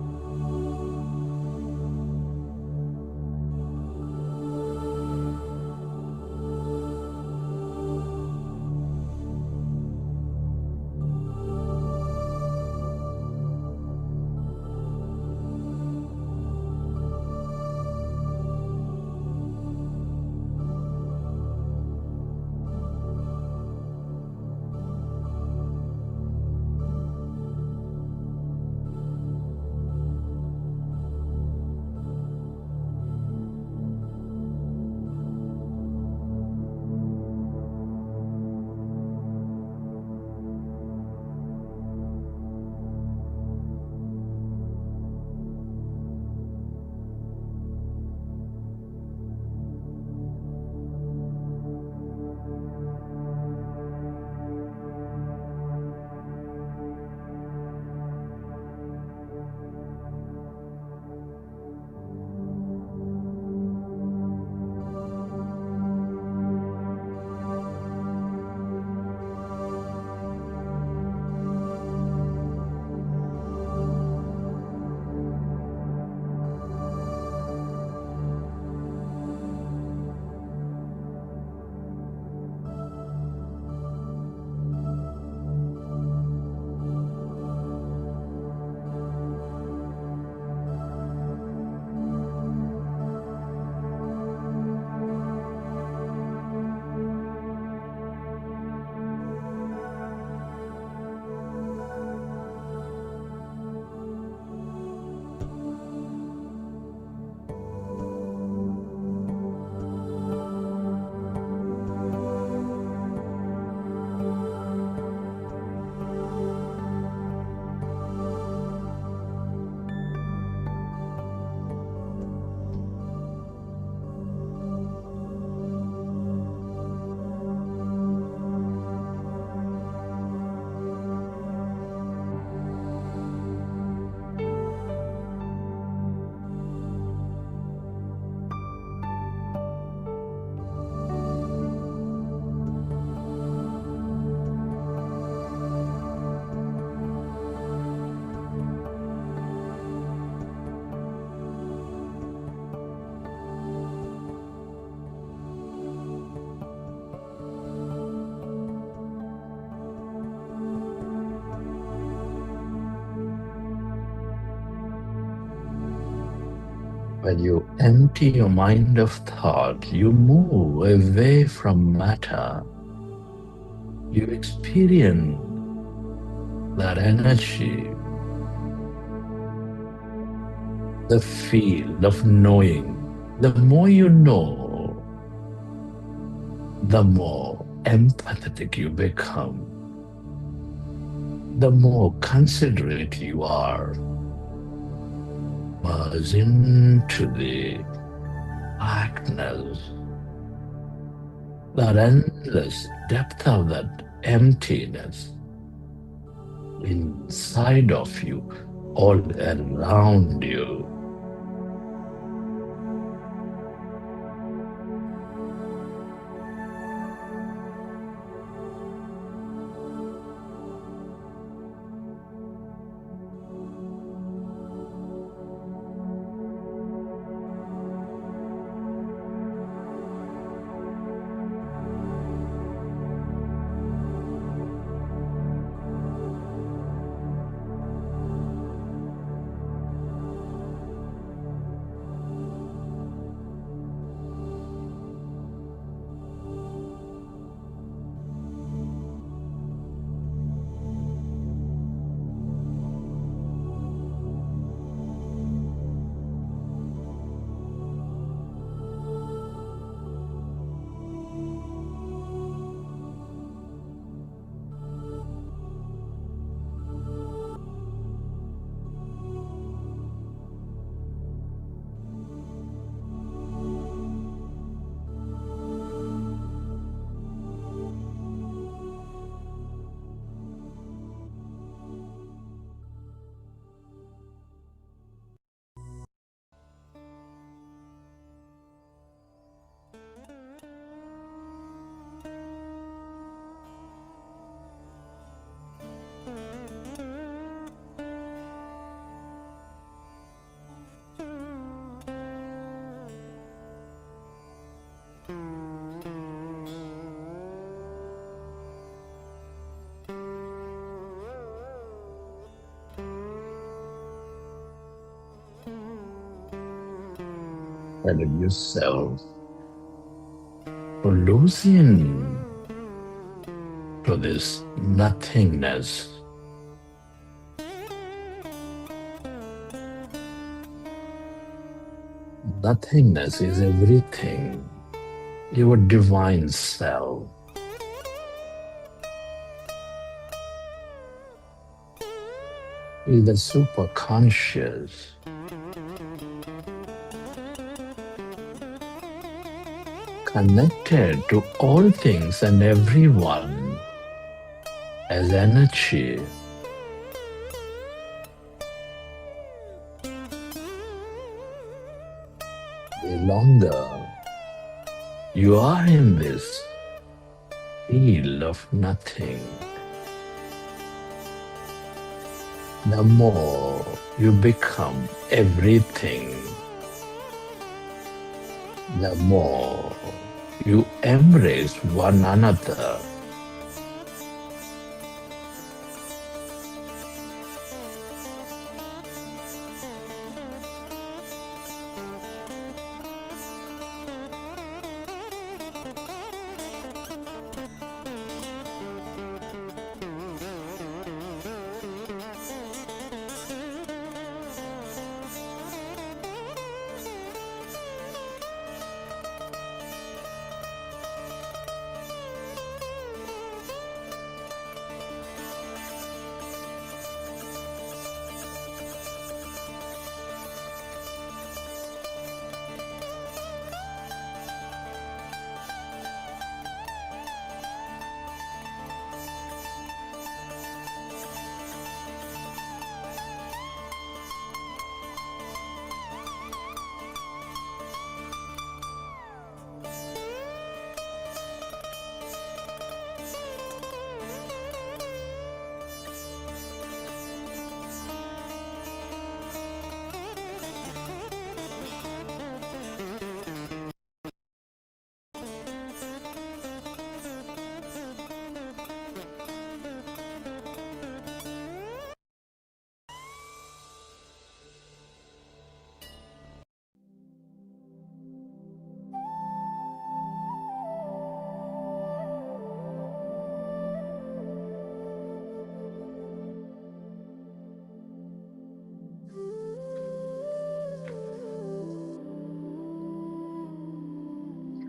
When you empty your mind of thought, you move away from matter. You experience that energy, the field of knowing. The more you know, the more empathetic you become, the more considerate you are. Merge into the blackness, that endless depth of that emptiness inside of you, all around you. and yourself to loosen to this nothingness. Nothingness is everything, your divine self. Is the superconscious. Connected to all things and everyone as energy. The longer you are in this field of nothing, the more you become everything, the more you embrace one another.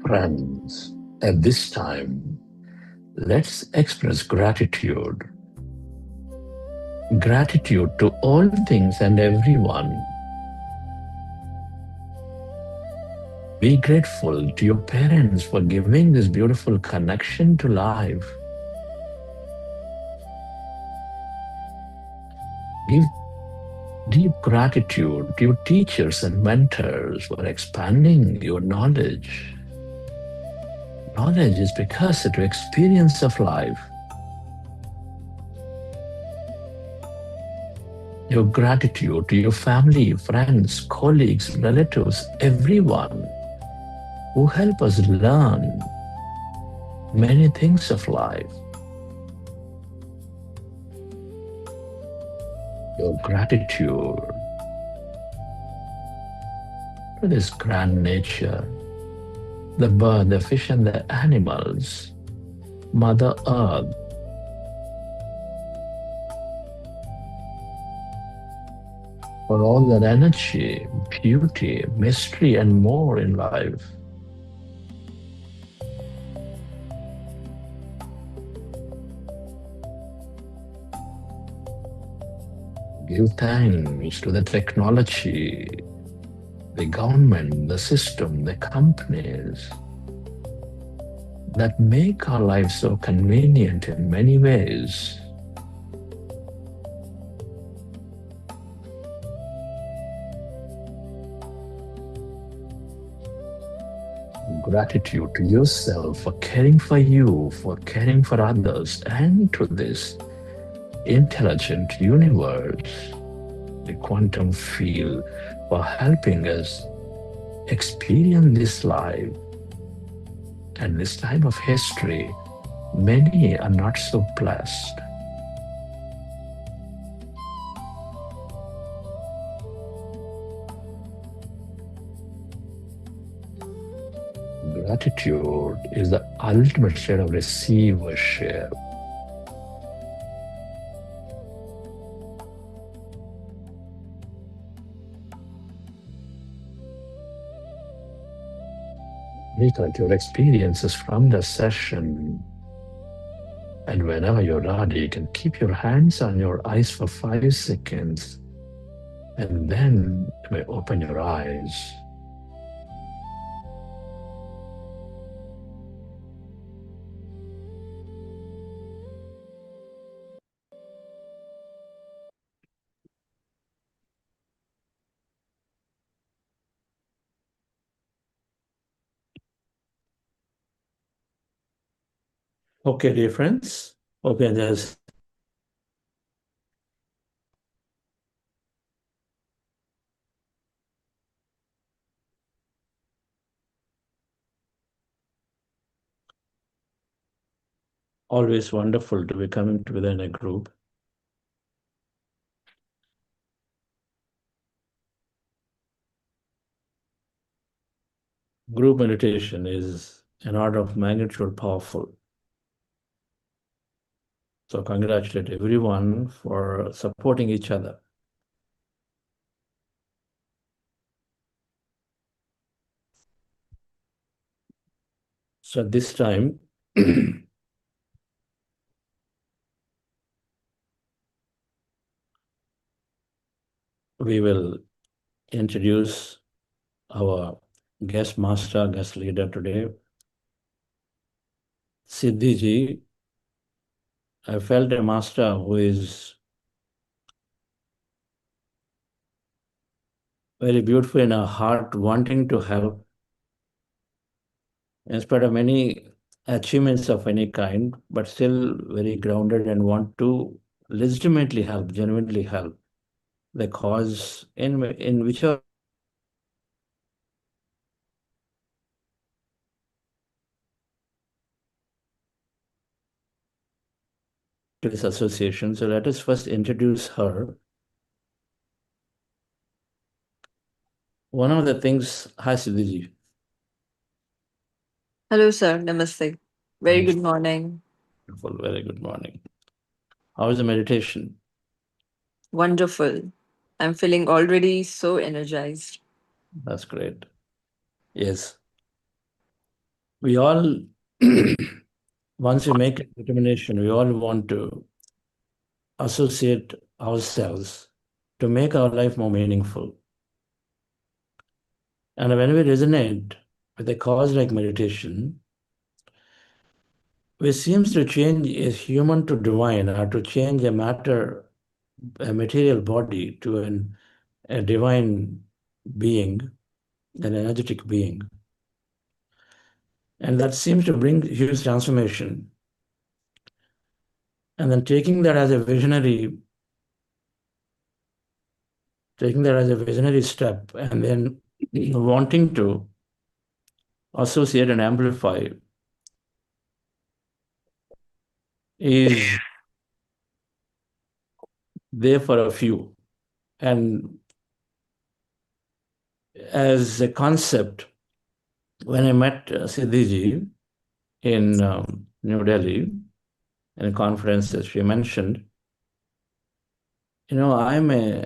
Friends, at this time, let's express gratitude. Gratitude to all things and everyone. Be grateful to your parents for giving this beautiful connection to life. Give deep gratitude to your teachers and mentors for expanding your knowledge. Knowledge is because of the experience of life. Your gratitude to your family, friends, colleagues, relatives, everyone who help us learn many things of life. Your gratitude to this grand nature, the bird, the fish, and the animals, Mother Earth, for all that energy, beauty, mystery, and more in life. Give thanks to the technology, the government, the system, the companies that make our lives so convenient in many ways. Gratitude to yourself for caring for you, for caring for others, and to this intelligent universe, the quantum field, for helping us experience this life. At this time of history, many are not so blessed. gratitude is the ultimate state of receivership. Recollect your experiences from the session. And whenever you're ready, you can keep your hands on your eyes for 5 seconds. And then you may open your eyes. Okay, dear friends. Okay, there's always wonderful to be coming together in a group. Group meditation is an order of magnitude powerful. So congratulate everyone for supporting each other. So at this time, we will introduce our guest master, guest leader today, Siddhi ji. I felt a master who is very beautiful in her heart, wanting to help, in spite of many achievements of any kind, but still very grounded and want to legitimately help, genuinely help the cause in whichever to this association. So let us first introduce her. One of the things, hi Siddhi ji. Hello, sir. Namaste. Very Namaste. good morning. Wonderful, very good morning. How is the meditation? Wonderful. I'm feeling already so energized. That's great. Yes. We all, once we make a determination, we all want to associate ourselves to make our life more meaningful. And when we resonate with a cause like meditation, which seems to change a human to divine, or to change a material body to a divine being, an energetic being. And that seems to bring huge transformation. And then taking that as a visionary step, and then wanting to associate and amplify is there for a few. And as a concept, when I met Siddhi ji in New Delhi, in a conference, that she mentioned, I'm a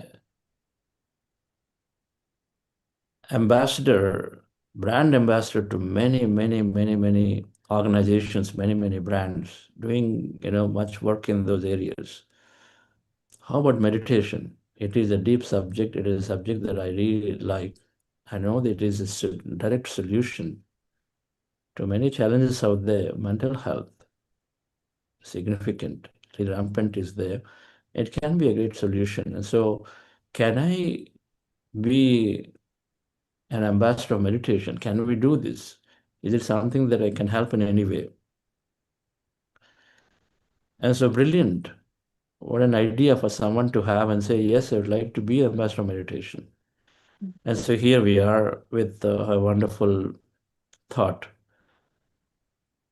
brand ambassador to many organizations, many brands, doing, much work in those areas. How about meditation? It is a deep subject. It is a subject that I really like. I know that it is a direct solution to many challenges out there. Mental health, significant, rampant is there. It can be a great solution. And so, can I be an ambassador of meditation? Can we do this? Is it something that I can help in any way? And so, brilliant. What an idea for someone to have and say, yes, I would like to be an ambassador of meditation. And so here we are with a wonderful thought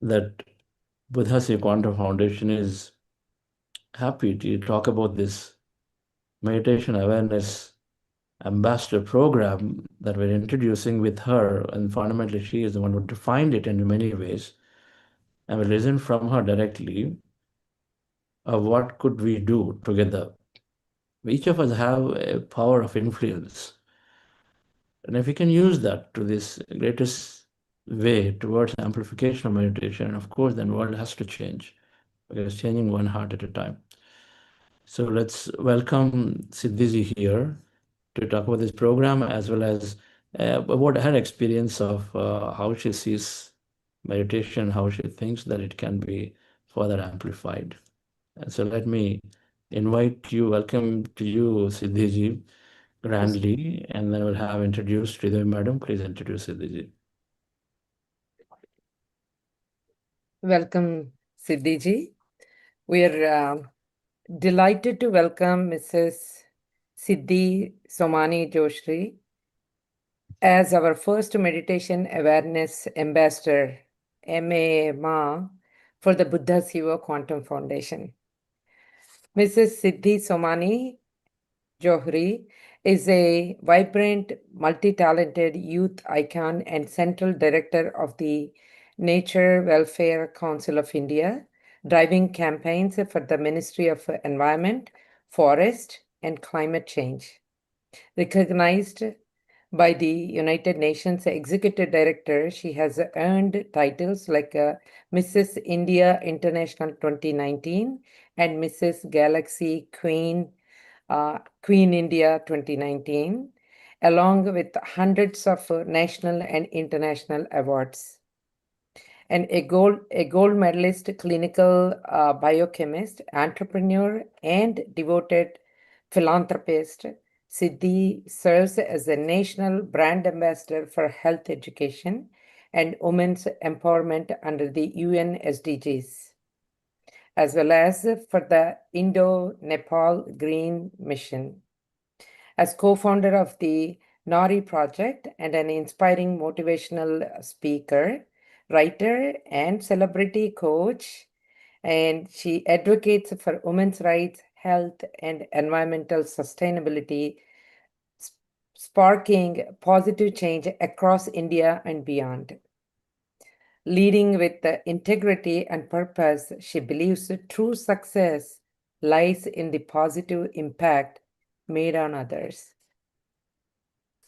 that Buddha Sea Quantum Foundation is happy to talk about this meditation awareness ambassador program that we're introducing with her, and fundamentally she is the one who defined it in many ways, and we listen from her directly of what could we do together. Each of us have a power of influence, and if we can use that to this greatest way towards amplification of meditation, of course, then world has to change, because changing one heart at a time. So let's welcome Siddhiji here to talk about this program, as well as about her experience of how she sees meditation, how she thinks that it can be further amplified. And so let me invite you, welcome to you, Siddhiji, grandly, and then we'll have introduced Sridhar Madam. Please introduce Siddhiji. Welcome, Siddhiji. We are delighted to welcome Mrs. Siddhi Somani Joshri as our first meditation awareness ambassador, MA for the Buddha Siva Quantum Foundation. Mrs. Siddhi Somani Johri is a vibrant, multi-talented youth icon and central director of the Nature Welfare Council of India, driving campaigns for the Ministry of Environment, Forest, and Climate Change. Recognized by the United Nations Executive Director, she has earned titles like Mrs. India International 2019 and Mrs. Galaxy Queen India 2019, along with hundreds of national and international awards. And a gold medalist clinical biochemist, entrepreneur, and devoted philanthropist, Siddhi serves as a national brand ambassador for health education and women's empowerment under the UN SDGs, as well as for the Indo-Nepal Green Mission. As co-founder of the Nari Project and an inspiring motivational speaker, writer, and celebrity coach, and she advocates for women's rights, health, and environmental sustainability, sparking positive change across India and beyond. Leading with integrity and purpose, she believes true success lies in the positive impact made on others.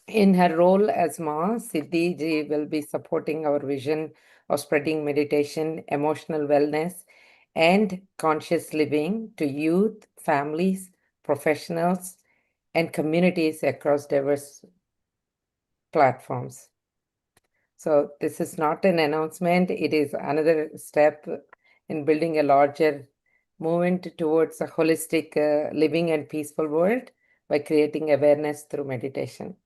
In her role as Ma, Siddhi ji will be supporting our vision of spreading meditation, emotional wellness, and conscious living to youth, families, professionals, and communities across diverse platforms. So this is not an announcement, it is another step in building a larger movement towards a holistic living and peaceful world by creating awareness through meditation.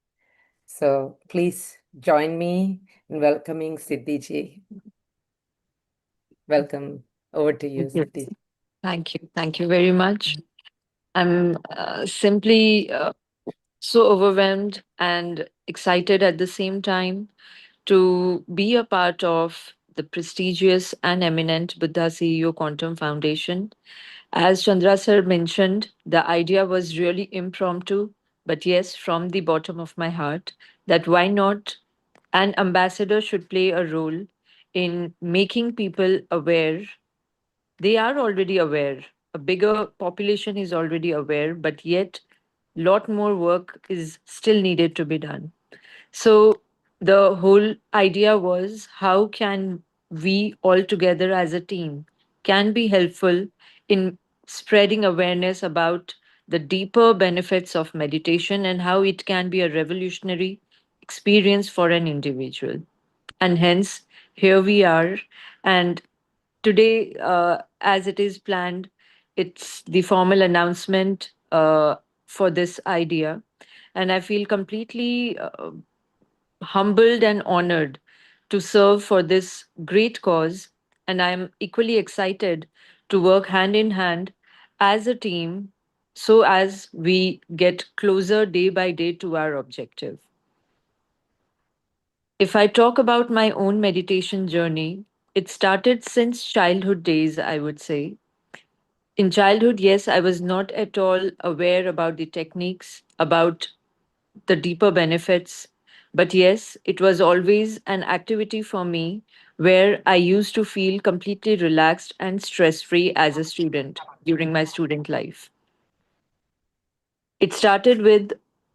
So please join me in welcoming Siddhi ji. Welcome. Over to you, Siddhi. Thank you. Thank you very much. I'm simply so overwhelmed and excited at the same time to be a part of the prestigious and eminent Buddha CEO Quantum Foundation. As Chandra sir mentioned, the idea was really impromptu, but yes, from the bottom of my heart, that why not an ambassador should play a role in making people aware. They are already aware. A bigger population is already aware, but yet lot more work is still needed to be done. So the whole idea was how can we all together as a team can be helpful in spreading awareness about the deeper benefits of meditation and how it can be a revolutionary experience for an individual. And hence, here we are. And today, as it is planned, it's the formal announcement for this idea. And I feel completely humbled and honored to serve for this great cause. And I'm equally excited to work hand in hand as a team so as we get closer day by day to our objective. If I talk about my own meditation journey, it started since childhood days, I would say. In childhood, yes, I was not at all aware about the techniques, about the deeper benefits. But yes, it was always an activity for me where I used to feel completely relaxed and stress free as a student during my student life. It started with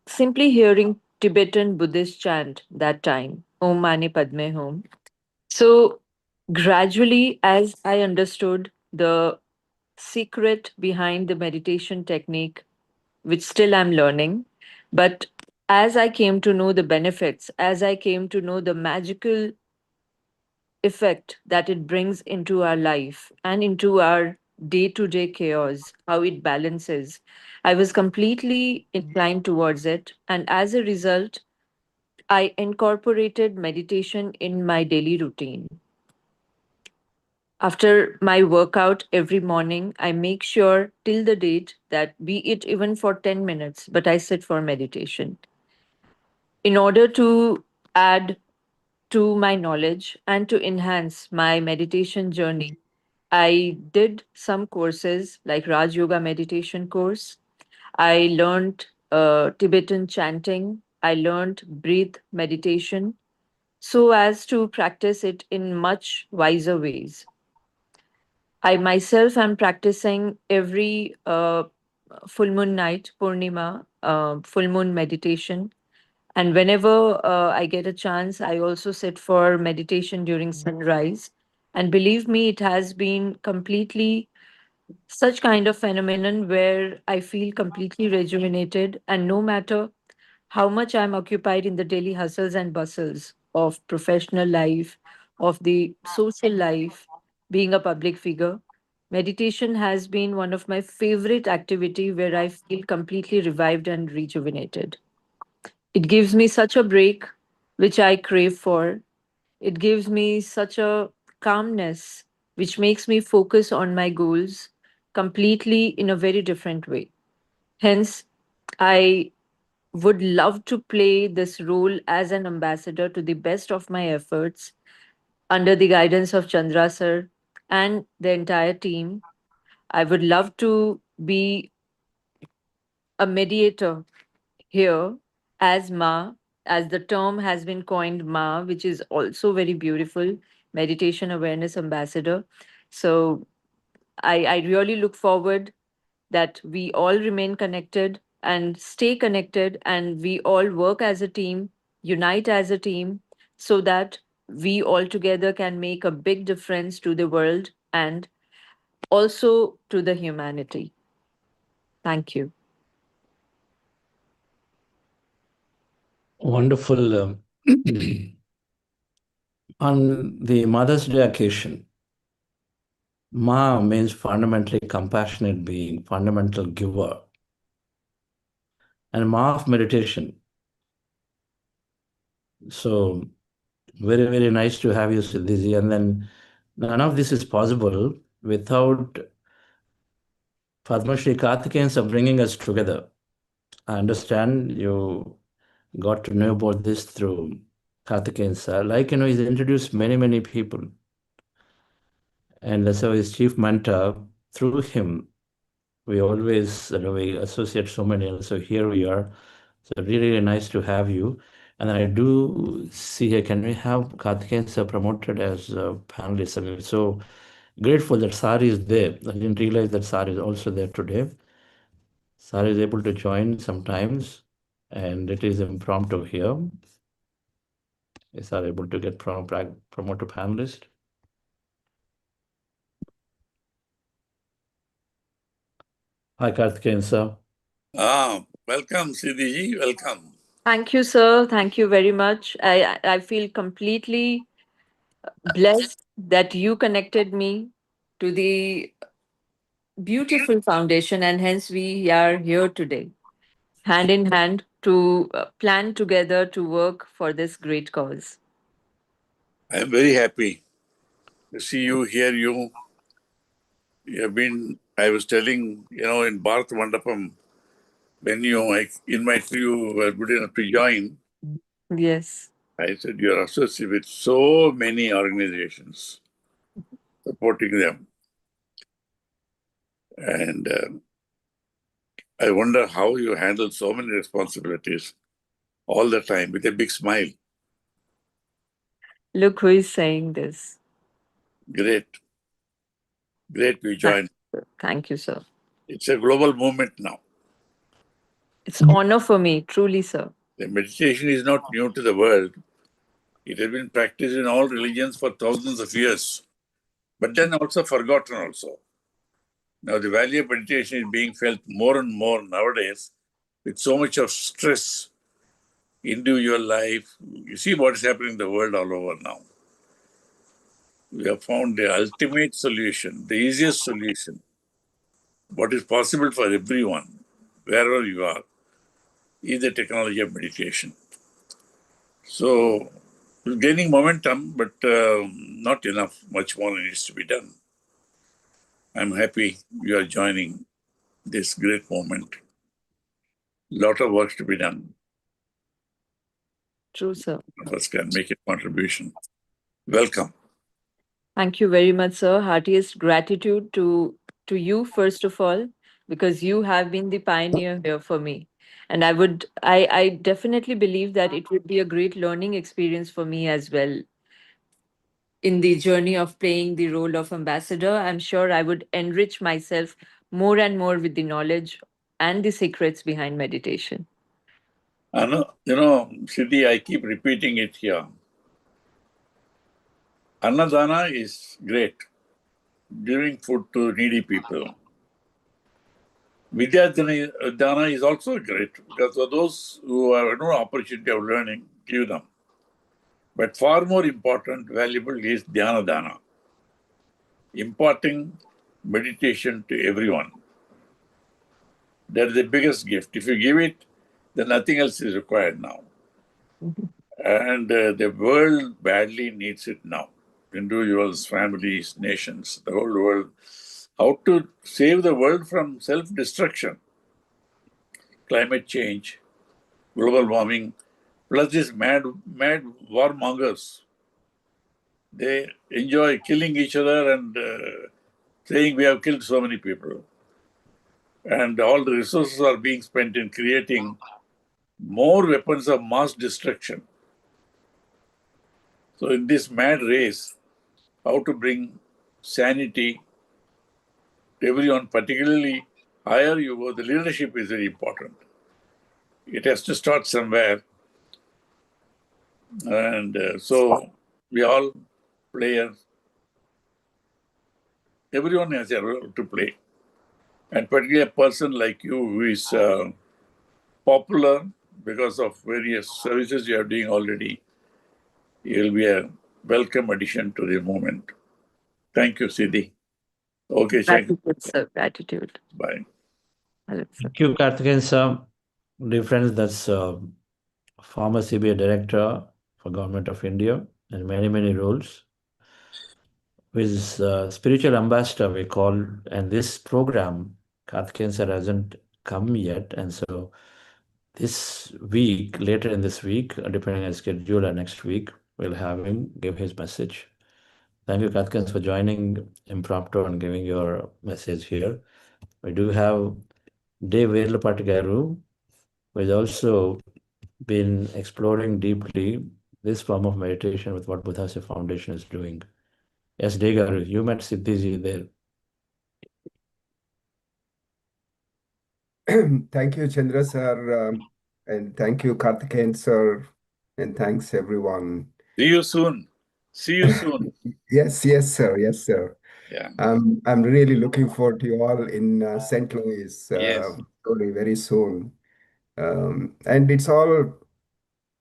simply hearing Tibetan Buddhist chant that time, Om Mani Padme Hum. So, gradually, as I understood the secret behind the meditation technique, which still I'm learning, but as I came to know the benefits, as I came to know the magical effect that it brings into our life and into our day to day chaos, how it balances, I was completely inclined towards it. And as a result, I incorporated meditation in my daily routine. After my workout every morning, I make sure till the date that be it even for 10 minutes, but I sit for meditation in order to add to my knowledge and to enhance my meditation journey. I did some courses like Raj Yoga meditation course. I learned Tibetan chanting. I learned breath meditation so as to practice it in much wiser ways. I myself am practicing every full moon night, Purnima, full moon meditation. And whenever I get a chance, I also sit for meditation during sunrise. And believe me, it has been completely such kind of phenomenon where I feel completely rejuvenated. And no matter how much I'm occupied in the daily hustles and bustles of professional life, of the social life, being a public figure, meditation has been one of my favorite activity where I feel completely revived and rejuvenated. It gives me such a break which I crave for. It gives me such a calmness which makes me focus on my goals completely in a very different way. Hence, I would love to play this role as an ambassador to the best of my efforts under the guidance of Chandra sir and the entire team. I would love to be a mediator here as Ma, as the term has been coined Ma, which is also very beautiful, meditation awareness ambassador. So I really look forward that we all remain connected and stay connected and we all work as a team, unite as a team, so that we all together can make a big difference to the world and also to the humanity. Thank you. Wonderful. On the Mother's Day occasion, Ma means fundamentally compassionate being, fundamental giver, and Ma of meditation. So very, very nice to have you, Siddhiji. And then none of this is possible without Padma Shri Karthikeyan bringing us together. I understand you got to know about this through Karthikeyan sir. Like, he's introduced many, many people. And so his chief mentor, through him, we always, we associate so many. And so here we are. So really, really nice to have you. And I do see here, can we have Karthikeyan sir promoted as a panelist? I mean, so grateful that Sari is there. I didn't realize that Sari is also there today. Sari is able to join sometimes, and it is impromptu here. Is Sari able to get promoted panelist? Hi, Karthikeyan sir. Welcome, Siddhiji. Welcome. Thank you, sir. Thank you very much. I feel completely blessed that you connected me to the beautiful foundation, and hence we are here today, hand in hand, to plan together to work for this great cause. I am very happy to see you, hear you. You have been, I was telling, in Bharat Mandapam, when I invited you, were good enough to join. Yes. I said you are associated with so many organizations, supporting them. And I wonder how you handle so many responsibilities. all the time with a big smile. Look who is saying this. Great. Great we Thank joined. you. Thank you, sir. It's a global movement now. It's an honor for me, truly, sir. The meditation is not new to the world. It has been practiced in all religions for thousands of years, but then also forgotten also. Now the value of meditation is being felt more and more nowadays with so much of stress, individual life. You see what is happening in the world all over now. We have found the ultimate solution, the easiest solution, what is possible for everyone, wherever you are, is the technology of meditation. So it's gaining momentum, but not enough. Much more needs to be done. I'm happy you are joining this great movement. Lot of work to be done. True, sir. Of us can make a contribution. Welcome. Thank you very much, sir. Heartiest gratitude to you, first of all, because you have been the pioneer here for me. And I definitely believe that it would be a great learning experience for me as well. In the journey of playing the role of ambassador, I'm sure I would enrich myself more and more with the knowledge and the secrets behind meditation. Siddhi, I keep repeating it here. Annadana is great, giving food to needy people. Dana is also great because for those who have no opportunity of learning, give them. But far more important, valuable is Dhyana Dana, imparting meditation to everyone. That is the biggest gift. If you give it, then nothing else is required now. Mhm. And the world badly needs it now. Individuals, families, nations, the whole world. How to save the world from self-destruction, climate change, global warming, plus these mad warmongers. They enjoy killing each other and saying we have killed so many people. And all the resources are being spent in creating more weapons of mass destruction. So in this mad race, how to bring sanity to everyone, particularly higher you go, the leadership is very important. It has to start somewhere. And so we all players, everyone has a role to play. And particularly a person like you who is popular because of various services you are doing already, you will be a welcome addition to the movement. Thank you, Siddhi. Okay, Shankar. Gratitude, sir. Gratitude. Bye. Hello, sir. Thank you, Karthikeyan sir. Dear friends, that's former CBI Director for Government of India and many, many roles. With spiritual ambassador, we call, and this program, Karthikeyan sir hasn't come yet. And so this week, later in this week, depending on schedule, or next week, we'll have him give his message. Thank you, Karthikeyan, for joining impromptu and giving your message here. We do have Dave Verlapati Garu, who has also been exploring deeply this form of meditation with what Buddhasa Foundation is doing. Yes, Dave Garu, you met Siddhiji there. Thank you, Chandra sir, and thank you, Karthikeyan sir, and thanks everyone. See you soon. See you soon. Yes, yes, sir. Yes, sir. Yeah. I'm really looking forward to you all in St. Louis Yes. very soon. And it's all,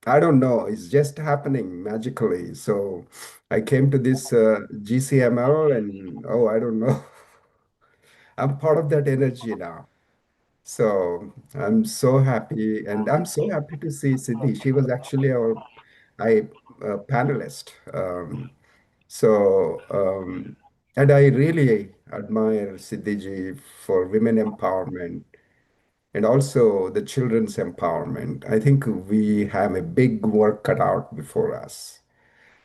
I don't know, it's just happening magically. So I came to this GCML and oh, I don't know. I'm part of that energy now. So I'm so happy, and I'm so happy to see Siddhi. She was actually our I panelist. So and I really admire Siddhiji for women empowerment and also the children's empowerment. I think we have a big work cut out before us.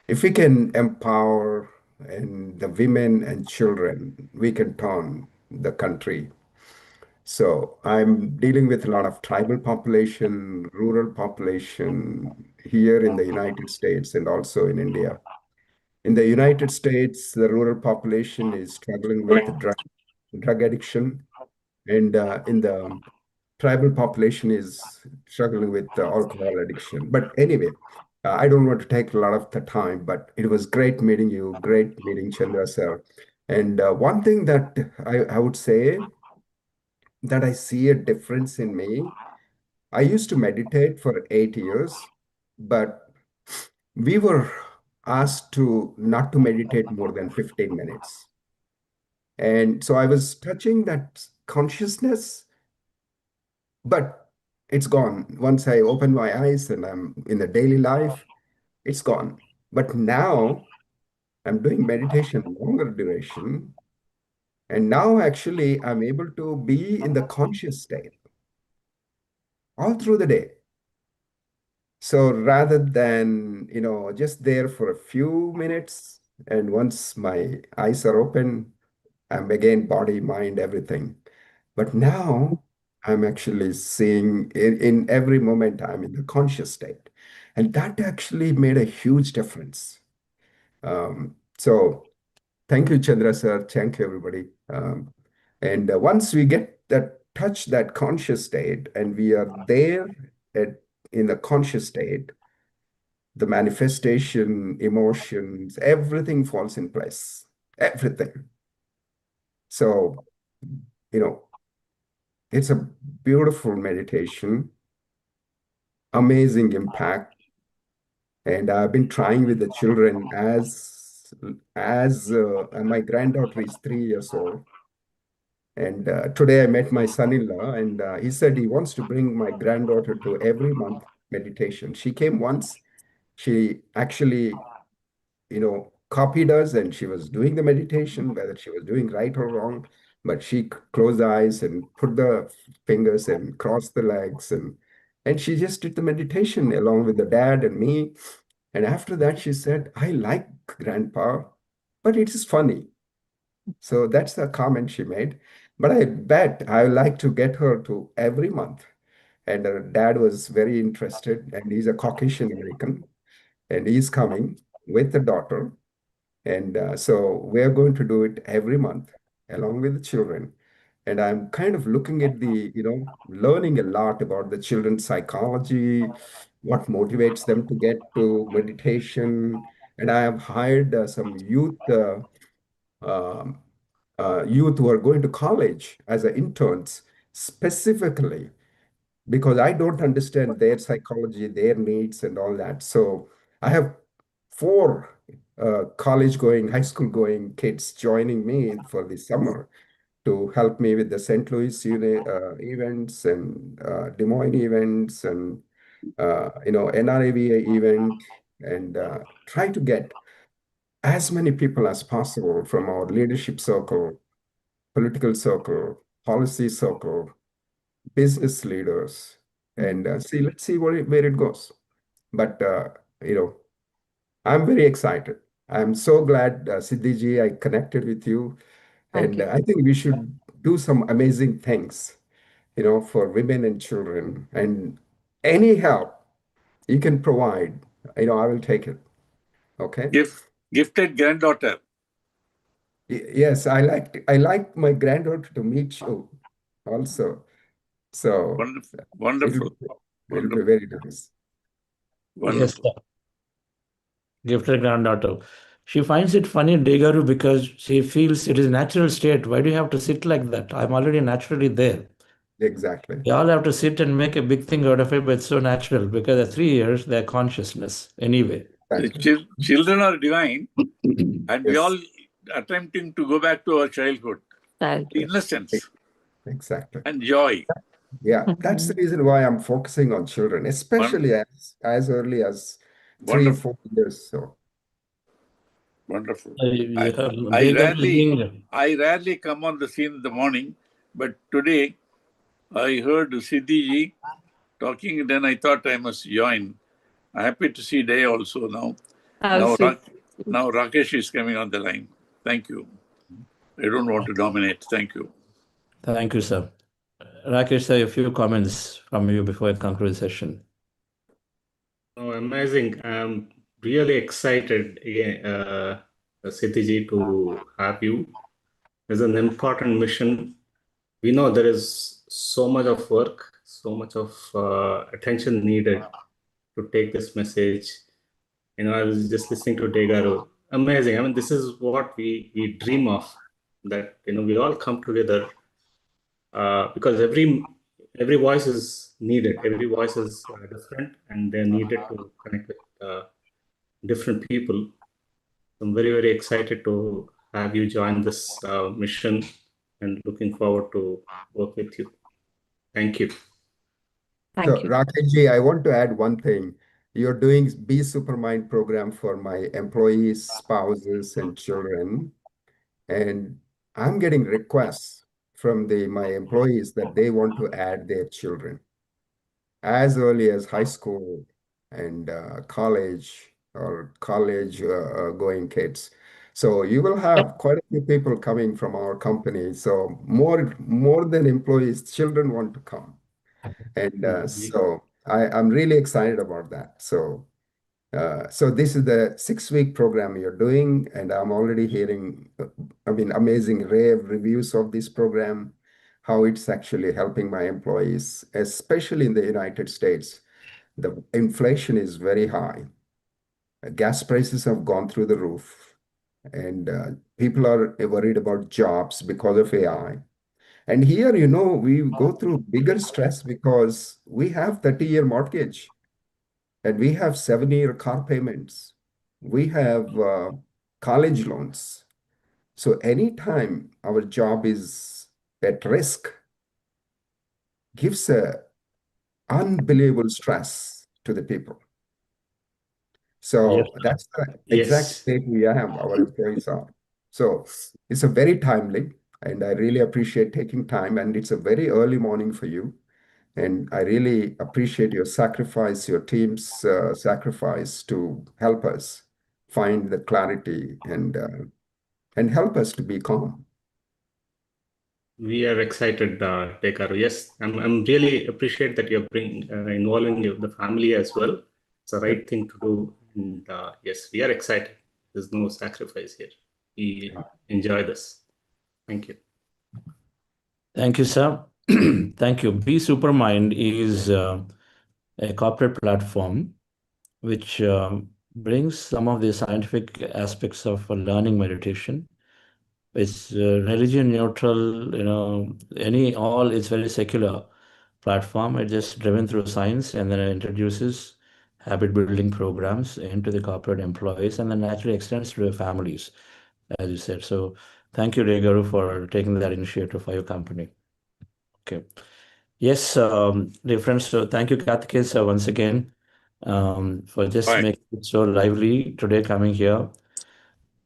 If we can empower and the women and children, we can turn the country. So I'm dealing with a lot of tribal population, rural population here in the United States and also in India. In the United States, the rural population is struggling with drug addiction, and in the tribal population is struggling with alcohol addiction. But anyway, I don't want to take a lot of the time, but it was great meeting you, great meeting Chandra sir. And one thing that I would say that I see a difference in me, I used to meditate for 8 years, but we were asked to not to meditate more than 15 minutes. And so I was touching that consciousness, but it's gone. Once I open my eyes and I'm in the daily life, it's gone. But now I'm doing meditation longer duration. And now actually I'm able to be in the conscious state all through the day. So rather than, just there for a few minutes, and once my eyes are open, I'm again body, mind, everything. But now I'm actually seeing in every moment I'm in the conscious state. And that actually made a huge difference. So thank you, Chandra sir. Thank you, everybody. And once we get touch that conscious state and we are there in the conscious state, the manifestation, emotions, everything falls in place. Everything. So, it's a beautiful meditation, amazing impact. And I've been trying with the children and my granddaughter is 3 years old. And today I met my son-in-law, and he said he wants to bring my granddaughter to every month meditation. She came once. She actually, copied us, and she was doing the meditation, whether she was doing right or wrong. But she closed the eyes and put the fingers and crossed the legs, and she just did the meditation along with the dad and me. And after that, she said, "I like Grandpa, but it is funny." So that's the comment she made. But I bet I like to get her to every month. And her dad was very interested, and he's a Caucasian American, and he's coming with the daughter. And so we're going to do it every month along with the children. And I'm kind of looking at learning a lot about the children's psychology, what motivates them to get to meditation. And I have hired some um, youth who are going to college as interns specifically because I don't understand their psychology, their needs, and all that. So I have four college going, high school going kids joining me for the summer to help me with the St. Louis events and Des Moines events and NRAVA event and try to get as many people as possible from our leadership circle, political circle, policy circle, business leaders, and let's see where it goes. But I'm very excited. I'm so glad, Siddhiji, I connected with you, Thank and you. I think we should do some amazing things, for women and children. And any help you can provide, I will take it. Okay. Gifted granddaughter. Yes, I like my granddaughter to meet you also. So Wonderful. it'll be very nice. Yes, Wonderful. sir. Gifted granddaughter. She finds it funny, Degaru, because she feels it is natural state. Why do you have to sit like that? I'm already naturally there. Exactly. You all have to sit and make a big thing out of it, but it's so natural because at 3 years, they're consciousness anyway. The children are divine, and we Yes. all attempting to go back to our childhood. Thank you. Innocence Exactly. and joy. Yeah, that's the reason why I'm focusing on children, especially as early as 3, Wonderful. 4 years. So Wonderful. Degaru I rarely come on the scene in the morning, but today I heard Siddhiji talking, then I thought I must join. I'm happy to see Day also now. Now Rakesh is coming on the line. Thank you. I don't want to dominate. Thank you. Thank you, sir. Rakesh, sir, a few comments from you before I conclude the session. Oh, amazing. I'm really excited, Sithiji, to have you. It's an important mission. We know there is so much of work, so much of attention needed to take this message. I was just listening to Degaru. Amazing. I mean, this is what we dream of, that, we all come together because every voice is needed. Every voice is different, and they're needed to connect with different people. I'm very, very excited to have you join this mission and looking forward to work with you. Thank you. So, Thank you. Rakeshji, I want to add one thing. You're doing Be Supermind program for my employees, spouses, and children. And I'm getting requests from my employees that they want to add their children as early as high school and college or college going kids. So you will have quite a few people coming from our company. So more than employees, children want to come. And so I'm really excited about that. So this is the 6-week program you're doing, and I'm already hearing, amazing rave reviews of this program, how it's actually helping my employees, especially in the United States. The inflation is very high. Gas prices have gone through the roof, and people are worried about jobs because of AI. And here, we go through bigger stress because we have 30-year mortgage. And we have 7-year car payments. We have college loans. So anytime our job is at risk, gives a unbelievable stress to the people. So Yes. that's the exact Yes. state our employees are. So it's a very timely, and I really appreciate taking time. And it's a very early morning for you. And I really appreciate your sacrifice, your team's sacrifice to help us find the clarity and help us to be calm. We are excited, Dekaru. Yes, I'm really appreciate that you're involving the family as well. It's the right thing to do. And yes, we are excited. There's no sacrifice here. We enjoy this. Thank you. Thank you, sir. Thank you. Be Supermind is a corporate platform which brings some of the scientific aspects of learning meditation. It's religion neutral, it's very secular platform. It's just driven through science, and then it introduces habit building programs into the corporate employees, and then naturally extends to the families, as you said. So thank you, Regaru, for taking that initiative for your company. Okay. Yes, dear friends, so thank you, Karthikeya, once again, for just Bye. making it so lively today coming here.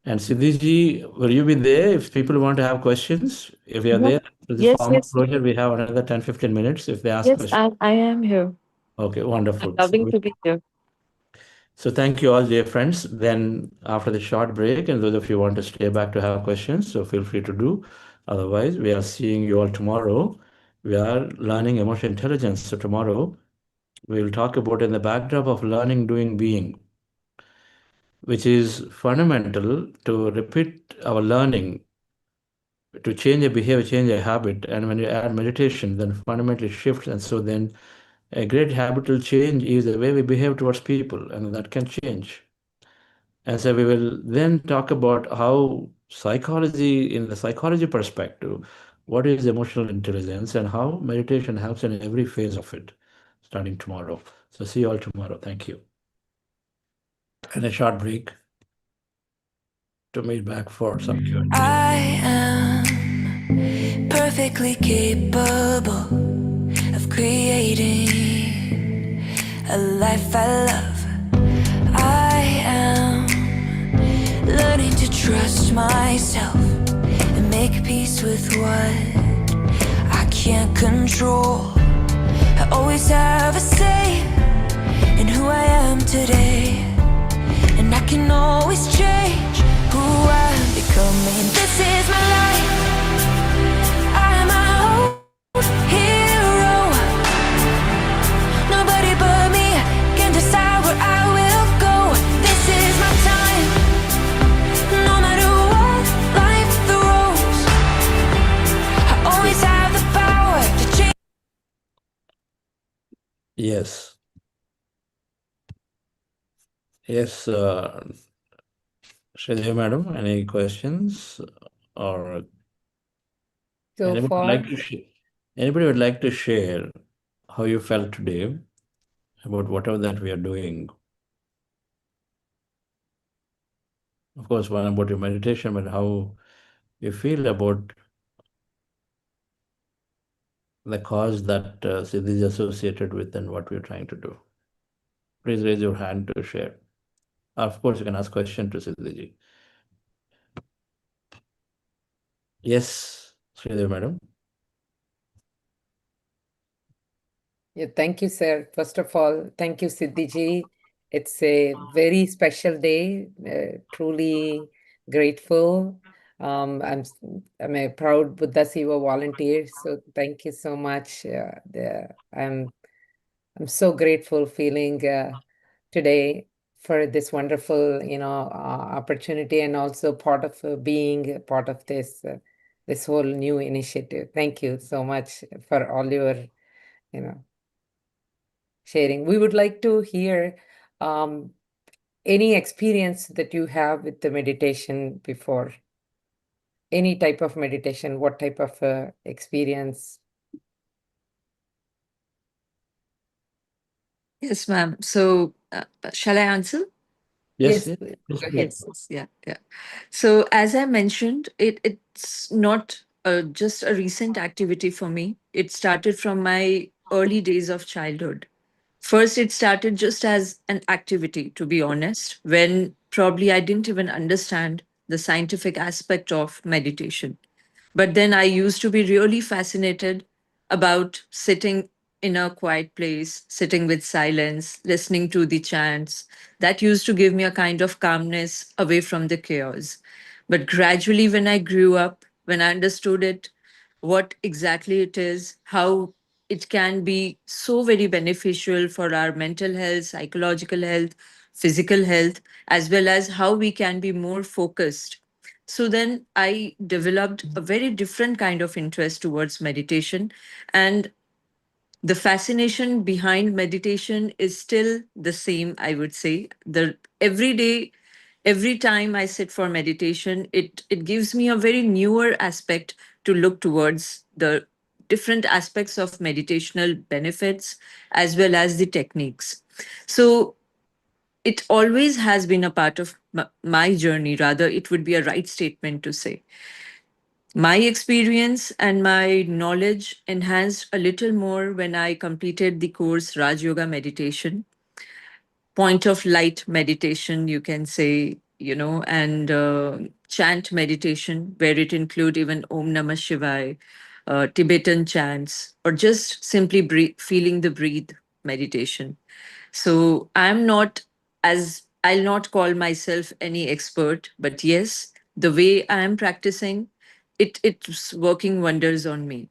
And Siddhiji, will you be there if people want to have questions? If you are there, to the Yes, formal yes. closure, we have another 10-15 minutes if they ask Yes, questions. I am here. Okay, wonderful. I'm loving to be here. So thank you all, dear friends. Then after the short break, and those of you who want to stay back to have questions, so feel free to do. Otherwise, we are seeing you all tomorrow. We are learning emotional intelligence. So tomorrow, we will talk about in the backdrop of learning, doing, being, which is fundamental to repeat our learning, to change a behavior, change a habit. And when you add meditation, then fundamentally shifts. And so then a great habitual change is the way we behave towards people, and that can change. And so we will then talk about how psychology, in the psychology perspective, what is emotional intelligence and how meditation helps in every phase of it, starting tomorrow. So see you all tomorrow. Thank you. And a short break to meet back for some Q&A. I am perfectly capable of creating a life I love. I am learning to trust myself and make peace with what I can't control. I always have a say in who I am today, and I can always change who I'm becoming. This is my life. I'm my own hero. Yes. Yes, Shreya madam, any questions or So anybody would far, like to anybody would like to share how you felt today about whatever that we are doing? Of course, one about your meditation, but how you feel about the cause that Siddhi is associated with and what we're trying to do. Please raise your hand to share. Of course, you can ask question to Siddhiji. Yes, Sridhar madam. yeah, thank you, sir. First of all, thank you, Siddhiji. It's a very special day. Truly grateful. I'm a proud Buddha Seva volunteer. So thank you so much. I'm so grateful feeling today for this wonderful, opportunity, and also part of being a part of this whole new initiative. Thank you so much for all your, you know, sharing. We would like to hear um, any experience that you have with the meditation before. Any type of meditation, what type of experience? Yes, ma'am. So, shall I answer? Yes, Yes, yes, please. yes, Go please. ahead. Yes, yeah, yeah. So, as I mentioned, it's not just a recent activity for me. It started from my early days of childhood. First, it started just as an activity, to be honest, when probably I didn't even understand the scientific aspect of meditation. But then I used to be really fascinated about sitting in a quiet place, sitting with silence, listening to the chants. That used to give me a kind of calmness away from the chaos. But gradually, when I grew up, when I understood it, what exactly it is, how it can be so very beneficial for our mental health, psychological health, physical health, as well as how we can be more focused. So then I developed a very different kind of interest towards meditation. And the fascination behind meditation is still the same, I would say. The every day, every time I sit for meditation, it gives me a very newer aspect to look towards the different aspects of meditational benefits as well as the techniques. So it always has been a part of my journey, rather, it would be a right statement to say. My experience and my knowledge enhanced a little more when I completed the course Raj Yoga Meditation, point of light meditation, you can say, and chant meditation, where it include even Om Namah Shivaya, Tibetan chants, or just simply feeling the breathe meditation. So I'll not call myself any expert, but yes, the way I am practicing, it's working wonders on me.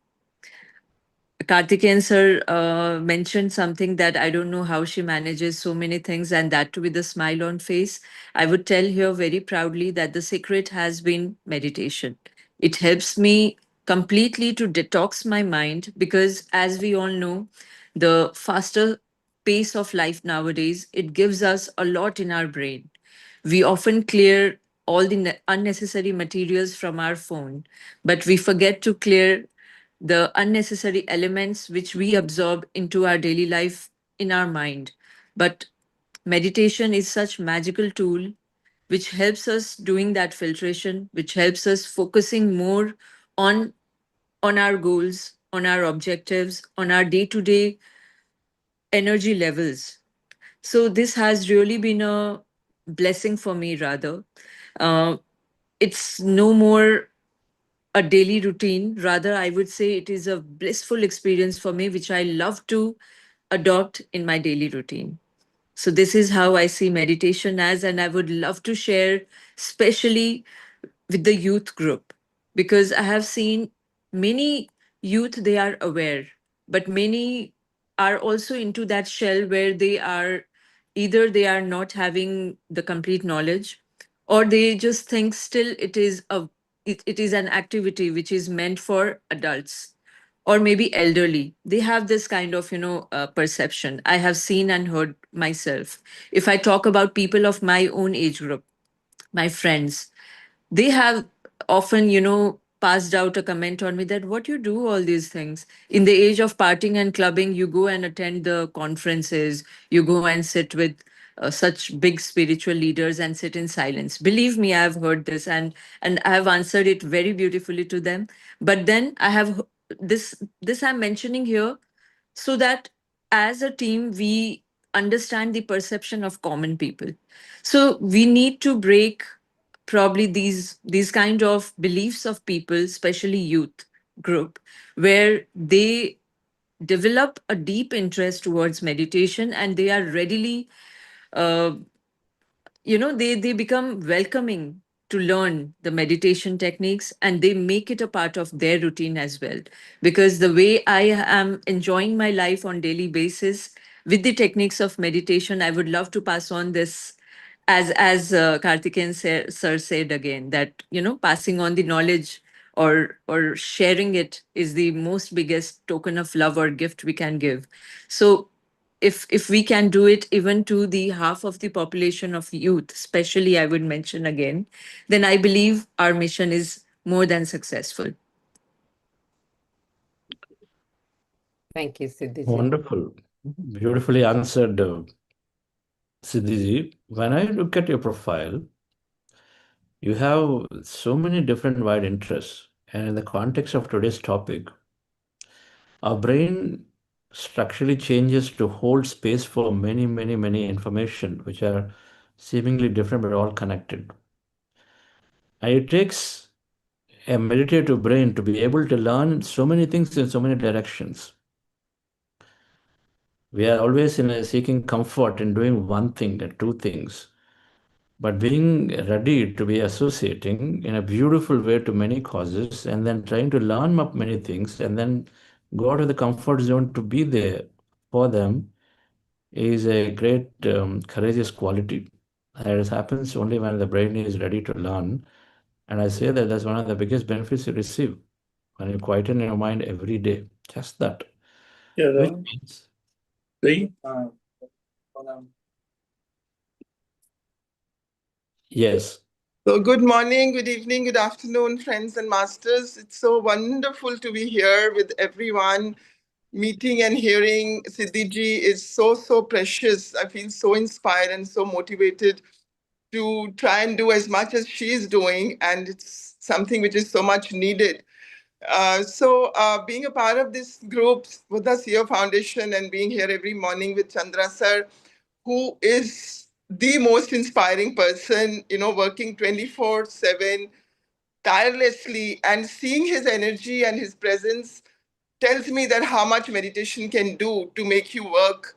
Karthikeyan sir mentioned something that I don't know how she manages so many things and that too with a smile on face. I would tell here very proudly that the secret has been meditation. It helps me completely to detox my mind because as we all know, the faster pace of life nowadays, it gives us a lot in our brain. We often clear all the unnecessary materials from our phone, but we forget to clear the unnecessary elements which we absorb into our daily life in our mind. But meditation is such magical tool which helps us doing that filtration, which helps us focusing more on on our goals, on our objectives, on our day-to-day energy levels. So this has really been a blessing for me rather. Uh, it's no more a daily routine. Rather, I would say it is a blissful experience for me, which I love to adopt in my daily routine. So, this is how I see meditation as, and I would love to share, especially with the youth group, because I have seen many youth, they are aware, but many are also into that shell where they are either they are not having the complete knowledge or they just think still it is an activity which is meant for adults or maybe elderly, they have this kind of, perception. I have seen and heard myself. If I talk about people of my own age group, my friends, they have often, passed out a comment on me that what you do all these things in the age of partying and clubbing, you go and attend the conferences, you go and sit with such big spiritual leaders and sit in silence. Believe me, I have heard this, and I have answered it very beautifully to them. But then I have this I'm mentioning here so that as a team we understand the perception of common people. So we need to break probably these kind of beliefs of people, especially youth group, where they develop a deep interest towards meditation and they are readily uh, they become welcoming to learn the meditation techniques, and they make it a part of their routine as well. Because the way I am enjoying my life on daily basis with the techniques of meditation, I would love to pass on this, as Karthikeyan sir said again, that passing on the knowledge or sharing it is the most biggest token of love or gift we can give. So if we can do it even to the half of the population of youth, especially, I would mention again, then I believe our mission is more than successful. Thank you, Siddhiji. Wonderful. Beautifully answered, Siddhiji. When I look at your profile, you have so many different wide interests. And in the context of today's topic, our brain structurally changes to hold space for many, many, many information, which are seemingly different but all connected. And it takes a meditative brain to be able to learn so many things in so many directions. We are always seeking comfort in doing one thing or two things, but being ready to be associating in a beautiful way to many causes and then trying to learn up many things and then go out of the comfort zone to be there for them is a great courageous quality. That happens only when the brain is ready to learn. And I say that that's one of the biggest benefits you receive when you quieten your mind every day. Just that. Yeah, Which means, see? yes. So, good morning, good evening, good afternoon, friends and masters. It's so wonderful to be here with everyone. Meeting and hearing Siddhiji is so precious. I feel so inspired and so motivated to try and do as much as she is doing, and it's something which is so much needed. Being a part of this group, Buddha CEO Foundation, and being here every morning with Chandra sir, who is the most inspiring person, working 24/7 tirelessly, and seeing his energy and his presence tells me that how much meditation can do to make you work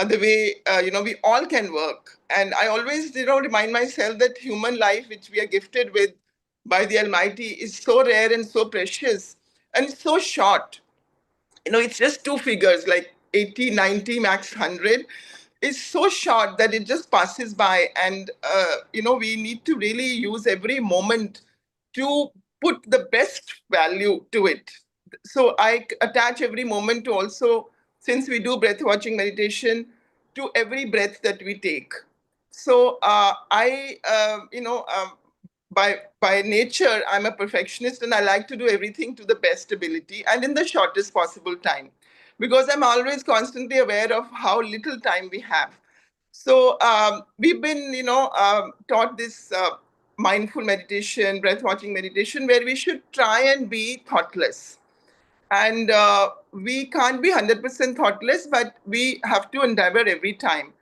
the way we all can work. And I always remind myself that human life, which we are gifted with by the Almighty, is so rare and so precious and so short. It's just two figures, like 80, 90, max 100. It's so short that it just passes by. And we need to really use every moment to put the best value to it. So I attach every moment to also, since we do breath watching meditation, to every breath that we take. So by nature, I'm a perfectionist, and I like to do everything to the best ability and in the shortest possible time, because I'm always constantly aware of how little time we have. So we've been, taught this mindful meditation, breath watching meditation, where we should try and be thoughtless. And we can't be 100% thoughtless, but we have to endeavor every time.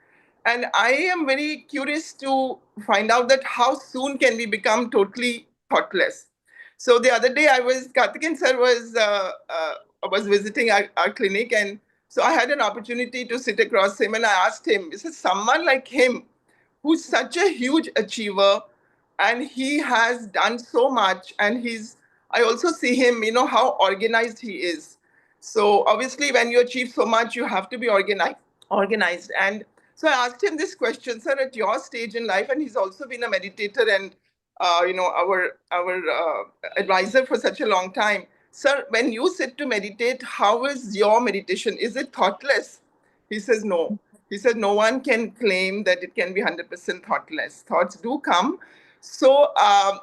And I am very curious to find out that how soon can we become totally thoughtless. So the other day, Karthikeyan sir was visiting our clinic, and so I had an opportunity to sit across him, and I asked him, is it someone like him who's such a huge achiever, and he has done so much, and I also see him, how organized he is. So obviously when you achieve so much, you have to be organized. And so I asked him this question, sir, at your stage in life, and he's also been a meditator and our advisor for such a long time. sir, when you sit to meditate, how is your meditation? Is it thoughtless? He says, no. He said, no one can claim that it can be 100% thoughtless. Thoughts do come. So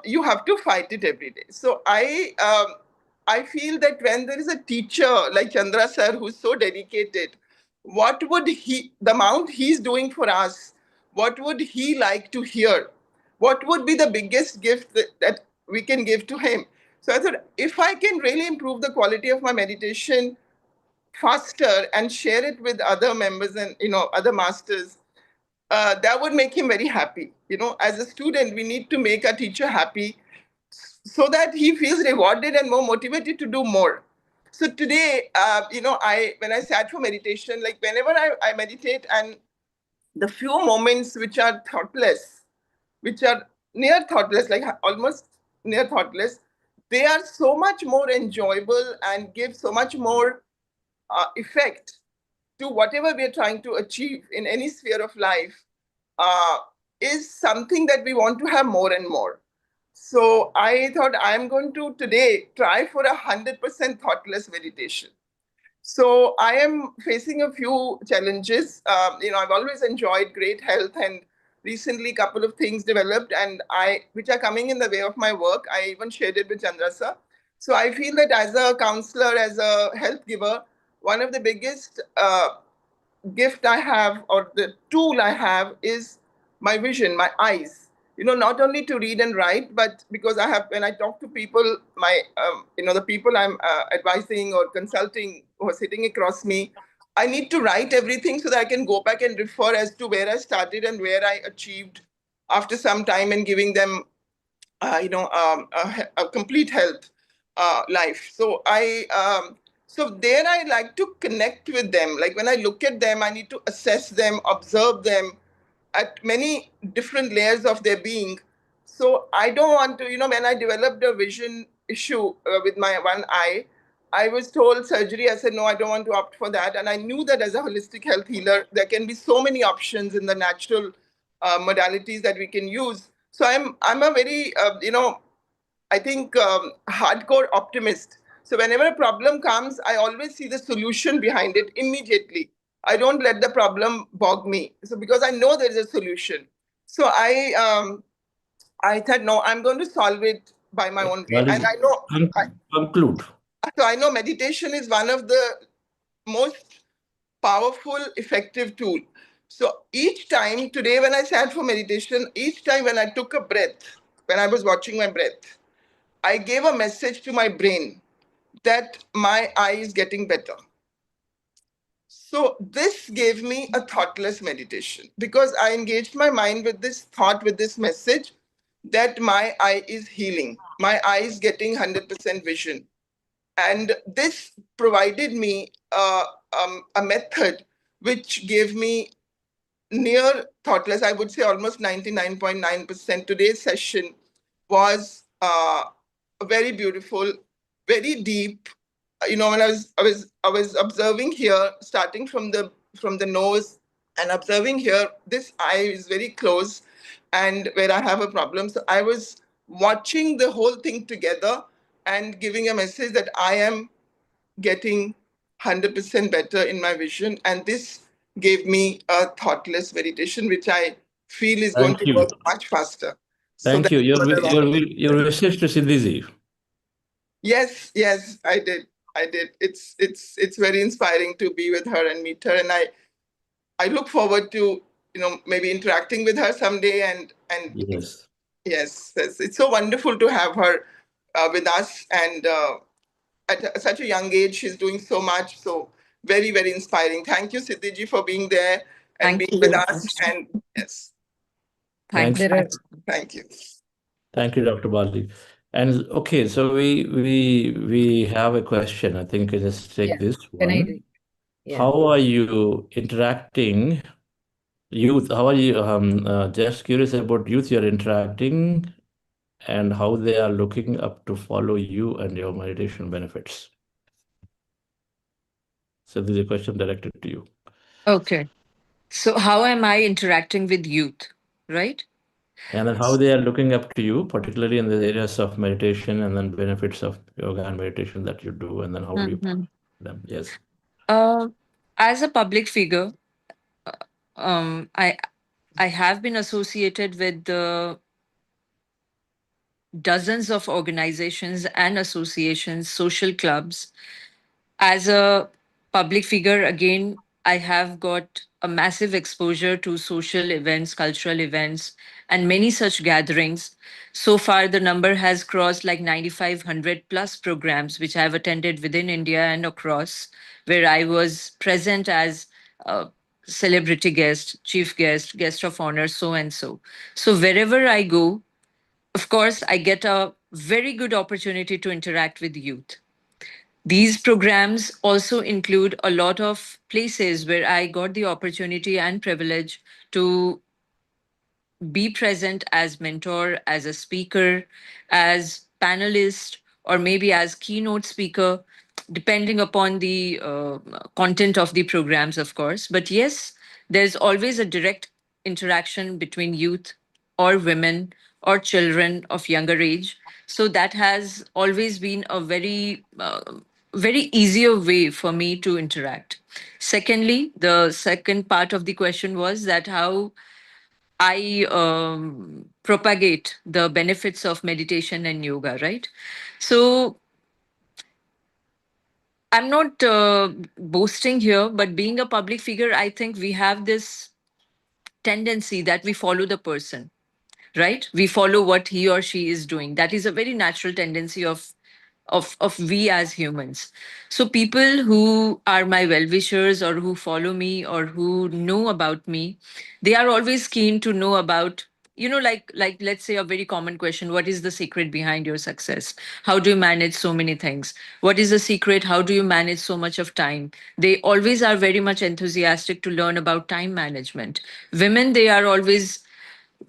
you have to fight it every day. So I feel that when there is a teacher like Chandra sir, who's so dedicated, what would the amount he's doing for us, what would he like to hear? What would be the biggest gift that we can give to him? So I thought, if I can really improve the quality of my meditation faster and share it with other members and other masters, that would make him very happy. As a student, we need to make our teacher happy so that he feels rewarded and more motivated to do more. So today, when I sat for meditation, like whenever I meditate, and the few moments which are thoughtless, which are near thoughtless, like almost near thoughtless, they are so much more enjoyable and give so much more effect to whatever we are trying to achieve in any sphere of life, uh, is something that we want to have more and more. So I thought I'm going to today try for 100% thoughtless meditation. So I am facing a few challenges. I've always enjoyed great health, and recently a couple of things developed, and which are coming in the way of my work. I even shared it with Chandra sir. So I feel that as a counselor, as a health giver, one of the biggest gift I have, or the tool I have, is my vision, my eyes. Not only to read and write, but because when I talk to people, the people I'm advising or consulting who are sitting across me, I need to write everything so that I can go back and refer as to where I started and where I achieved after some time, and giving them, a complete health life. So there I like to connect with them. Like when I look at them, I need to assess them, observe them at many different layers of their being. So I don't want to, when I developed a vision issue with my one eye, I was told surgery. I said, no, I don't want to opt for that. And I knew that as a holistic health healer, there can be so many options in the natural modalities that we can use. So I'm a very, I think, hardcore optimist. So whenever a problem comes, I always see the solution behind it immediately. I don't let the problem bog me. So because I know there is a solution. So I thought, no, I'm going to solve it by my own way. And I know, Conclude. so I know meditation is one of the most powerful, effective tool. So each time today when I sat for meditation, each time when I took a breath, when I was watching my breath, I gave a message to my brain that my eye is getting better. So this gave me a thoughtless meditation, because I engaged my mind with this thought, with this message, that my eye is healing. My eye is getting 100% vision. And this provided me a method which gave me near thoughtless, I would say almost 99.9%. Today's session was very beautiful, very deep. When I was observing here, starting from the nose and observing here, this eye is very close, and where I have a problem. So I was watching the whole thing together and giving a message that I am getting 100% better in my vision. And this gave me a thoughtless meditation, which I feel is going to work much faster. Thank you. Your message to Siddhiji. Yes, I did. It's very inspiring to be with her and meet her. And I look forward to, maybe interacting with her someday. And yes, it's so wonderful to have her with us. And at such a young age, she's doing so much. So very, very inspiring. Thank you, Siddhiji, for being there and being with us. And yes. Thank you. Thank you. Thank you, Dr. Bali. And okay, so we have a question. I think I just take this one. How are you interacting youth? How are you just curious about youth you're interacting and how they are looking up to follow you and your meditation benefits? So this is a question directed to you. Okay. So how am I interacting with youth, right? And then how they are looking up to you, particularly in the areas of meditation and then benefits of yoga and meditation that you do, and then how do you Mhm. them? Yes. As a public figure, I have been associated with dozens of organizations and associations, social clubs. As a public figure, again, I have got a massive exposure to social events, cultural events, and many such gatherings. So far, the number has crossed like 9,500 plus programs, which I have attended within India and across, where I was present as a celebrity guest, chief guest, guest of honor, so and so. So wherever I go, of course, I get a very good opportunity to interact with youth. These programs also include a lot of places where I got the opportunity and privilege to be present as mentor, as a speaker, as panelist, or maybe as keynote speaker, depending upon the content of the programs, of course. But yes, there's always a direct interaction between youth or women or children of younger age. So that has always been a very easier way for me to interact. Secondly, the second part of the question was that how I propagate the benefits of meditation and yoga, right? So I'm not boasting here, but being a public figure, I think we have this tendency that we follow the person, right? We follow what he or she is doing. That is a very natural tendency of we as humans. So people who are my well-wishers or who follow me or who know about me, they are always keen to know about, like let's say a very common question: what is the secret behind your success? How do you manage so many things? What is the secret? How do you manage so much of time? They always are very much enthusiastic to learn about time management. Women, they are always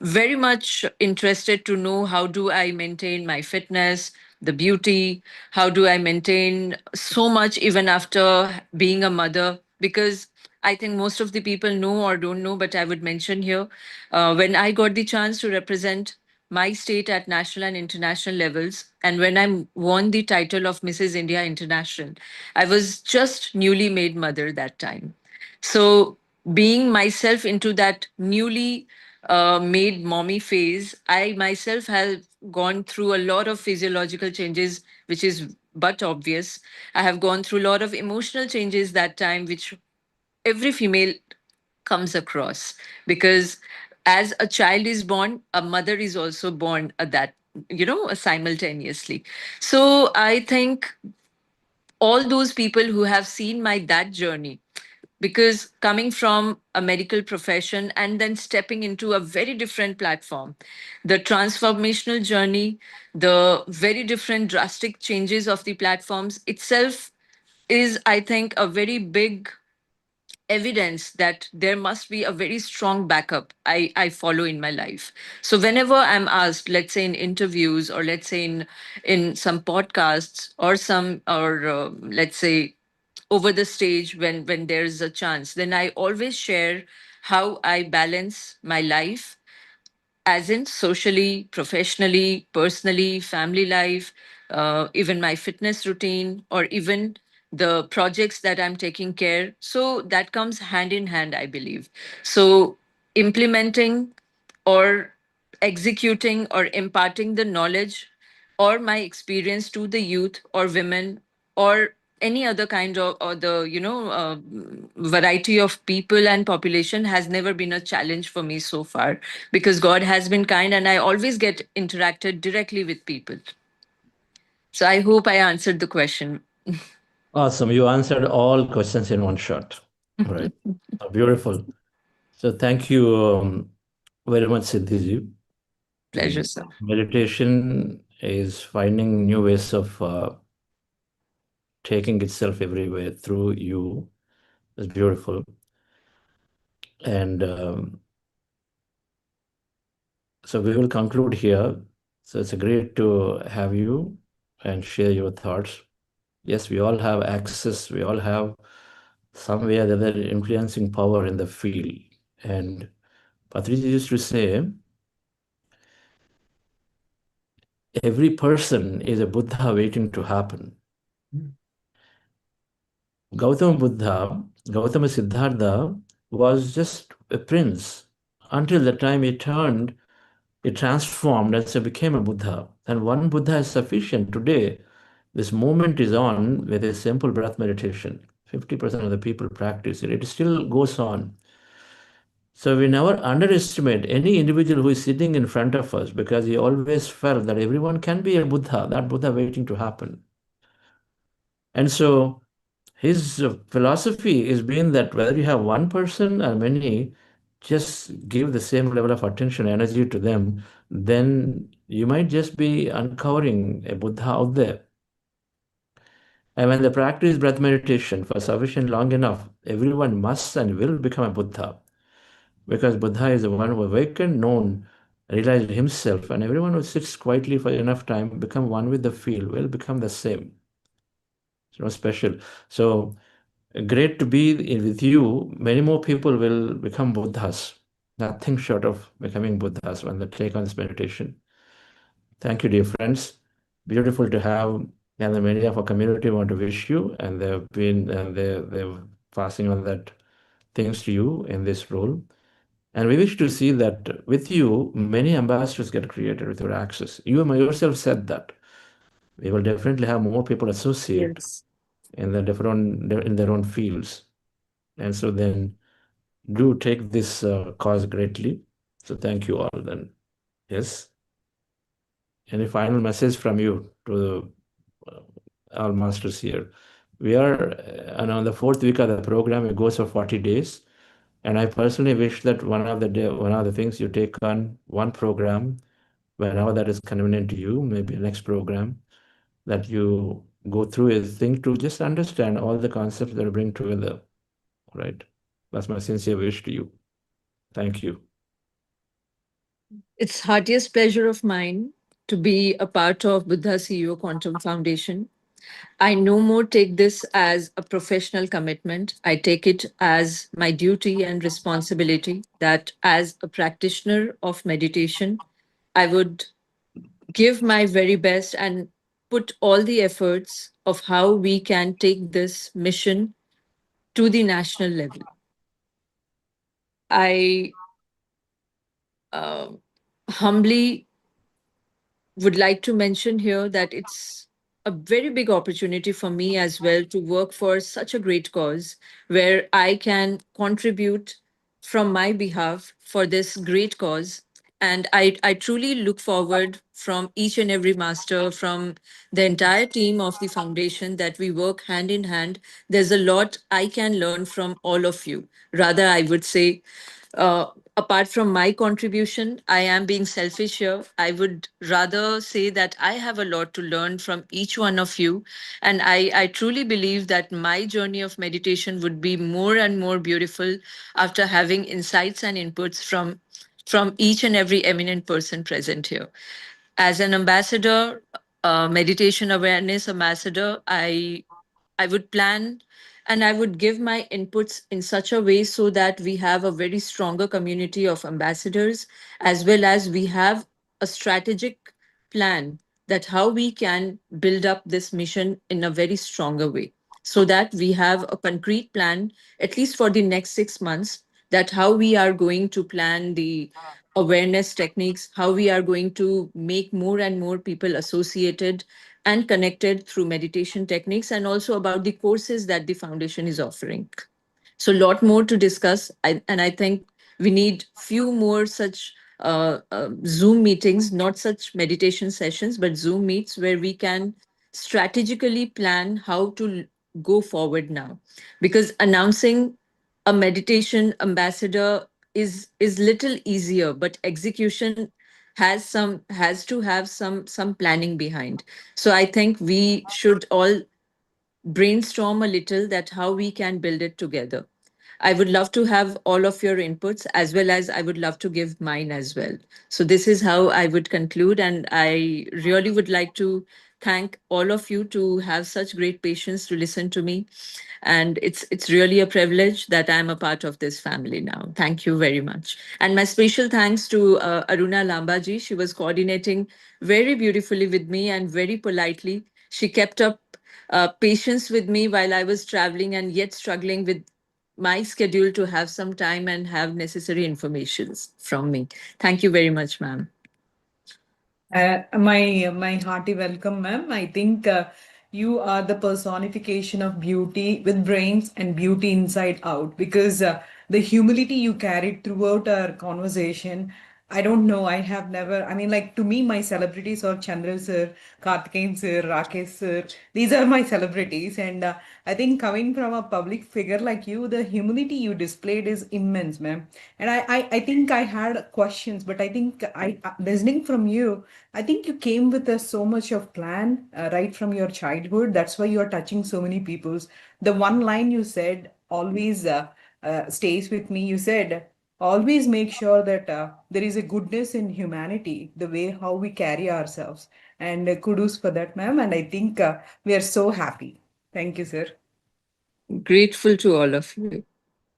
very much interested to know how do I maintain my fitness, the beauty, how do I maintain so much even after being a mother? Because I think most of the people know or don't know, but I would mention here when I got the chance to represent my state at national and international levels, and when I won the title of Mrs. India International, I was just newly made mother that time. So, being myself into that newly made mommy phase, I myself have gone through a lot of physiological changes, which is but obvious. I have gone through a lot of emotional changes that time, which every female comes across, because as a child is born, a mother is also born at that, simultaneously. So I think all those people who have seen my that journey, because coming from a medical profession and then stepping into a very different platform, the transformational journey, the very different drastic changes of the platforms itself is, I think, a very big evidence that there must be a very strong backup I follow in my life. So whenever I'm asked, let's say in interviews or let's say in some podcasts or let's say over the stage when there's a chance, then I always share how I balance my life, as in socially, professionally, personally, family life, even my fitness routine, or even the projects that I'm taking care. So that comes hand in hand, I believe. So implementing or executing or imparting the knowledge or my experience to the youth or women or any other kind of or the variety of people and population has never been a challenge for me so far, because God has been kind and I always get interacted directly with people. So I hope I answered the question. Awesome. You answered all questions in one shot. Right. Beautiful. So thank you very much, Siddhiji. Pleasure, sir. Meditation is finding new ways of taking itself everywhere through you. It's beautiful. And so we will conclude here. So it's great to have you and share your thoughts. Yes, we all have access. We all have some way or the other influencing power in the field. And Patricia used to say, every person is a Buddha waiting to happen. Gautama Siddhartha was just a prince until the time he turned, he transformed and so became a Buddha. And one Buddha is sufficient. Today, this movement is on with a simple breath meditation. 50% of the people practice it. It still goes on. So we never underestimate any individual who is sitting in front of us, because he always felt that everyone can be a Buddha, that Buddha waiting to happen. And so his philosophy is being that whether you have one person or many, just give the same level of attention, energy to them, then you might just be uncovering a Buddha out there. And when they practice breath meditation for sufficient long enough, everyone must and will become a Buddha. Because Buddha is the one who awakened, known, realized himself, and everyone who sits quietly for enough time, become one with the field, will become the same. It's not special. So great to be with you. Many more people will become Buddhas. Nothing short of becoming Buddhas when they take on this meditation. Thank you, dear friends. Beautiful to have, and many of our community want to wish you, and they've been, and they're passing on that things to you in this role. And we wish to see that with you, many ambassadors get created with your access. You yourself said that. We will definitely have more people associate in their own fields. And so then do take this cause greatly. So thank you all then. Yes. Any final message from you to all masters here? We are on the 4th week of the program. It goes for 40 days. And I personally wish that one of the things you take on one program, whenever that is convenient to you, maybe next program, that you go through is thing to just understand all the concepts that bring together, right? That's my sincere wish to you. Thank you. It's heartiest pleasure of mine to be a part of Buddha CEO Quantum Foundation. I no more take this as a professional commitment. I take it as my duty and responsibility that as a practitioner of meditation, I would give my very best and put all the efforts of how we can take this mission to the national level. I humbly would like to mention here that it's a very big opportunity for me as well to work for such a great cause where I can contribute from my behalf for this great cause. And I truly look forward from each and every master, from the entire team of the foundation, that we work hand in hand. There's a lot I can learn from all of you. Rather, I would say, apart from my contribution, I am being selfish here. I would rather say that I have a lot to learn from each one of you. And I truly believe that my journey of meditation would be more and more beautiful after having insights and inputs from each and every eminent person present here. As an ambassador, meditation awareness ambassador, I would plan and I would give my inputs in such a way so that we have a very stronger community of ambassadors, as well as we have a strategic plan that how we can build up this mission in a very stronger way, so that we have a concrete plan, at least for the next 6 months, that how we are going to plan the awareness techniques, how we are going to make more and more people associated and connected through meditation techniques, and also about the courses that the foundation is offering. So a lot more to discuss. And I think we need few more such Zoom meetings, not such meditation sessions, but Zoom meets where we can strategically plan how to go forward now. Because announcing a meditation ambassador is little easier, but execution has to have some planning behind. So I think we should all brainstorm a little that how we can build it together. I would love to have all of your inputs, as well as I would love to give mine as well. So this is how I would conclude, and I really would like to thank all of you to have such great patience to listen to me. And it's really a privilege that I'm a part of this family now. Thank you very much. And my special thanks to Aruna Lambaji. She was coordinating very beautifully with me and very politely. She kept up patience with me while I was traveling and yet struggling with my schedule to have some time and have necessary informations from me. Thank you very much, ma'am. My hearty welcome, ma'am. I think you are the personification of beauty with brains and beauty inside out because the humility you carried throughout our conversation. I don't know. I have never. I mean, like to me, my celebrities are Chandra sir, Karthikeyan sir, Rakesh sir. These are my celebrities, and I think coming from a public figure like you, the humility you displayed is immense, ma'am. And I think I had questions, but I think listening from you, I think you came with so much of plan right from your childhood. That's why you are touching so many people's. The one line you said always stays with me. You said, always make sure that there is a goodness in humanity, the way how we carry ourselves. And kudos for that, ma'am. And I think we are so happy. Thank you, sir. Grateful to all of you.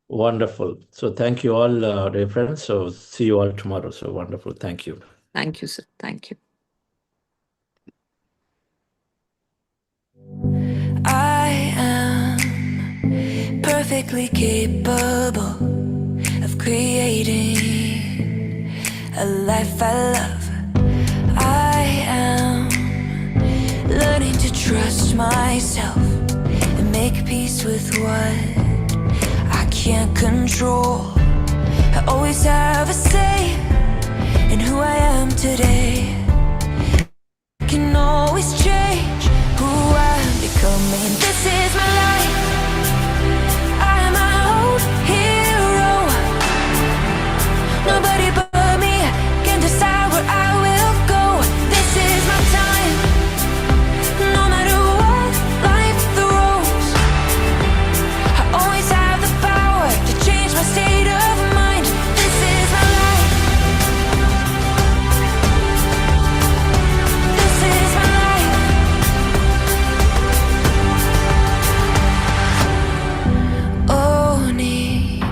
Wonderful. So thank you all, dear friends. So see you all tomorrow. So wonderful. Thank you. Thank you, sir. Thank you. I am perfectly capable of creating a life I love. I am learning to trust myself and make peace with what I can't control. I always have a say in who I am today. Can always change who I'm becoming. This is my life. I am my own hero. Nobody but me can decide where I will go. This is my time. No matter what life throws, I always have the power to change my state of mind. This is my life. This is my life. Owning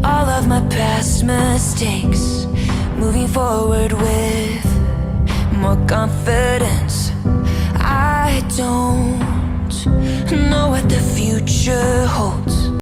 all of my past mistakes, moving forward with more confidence. I don't know what the future holds,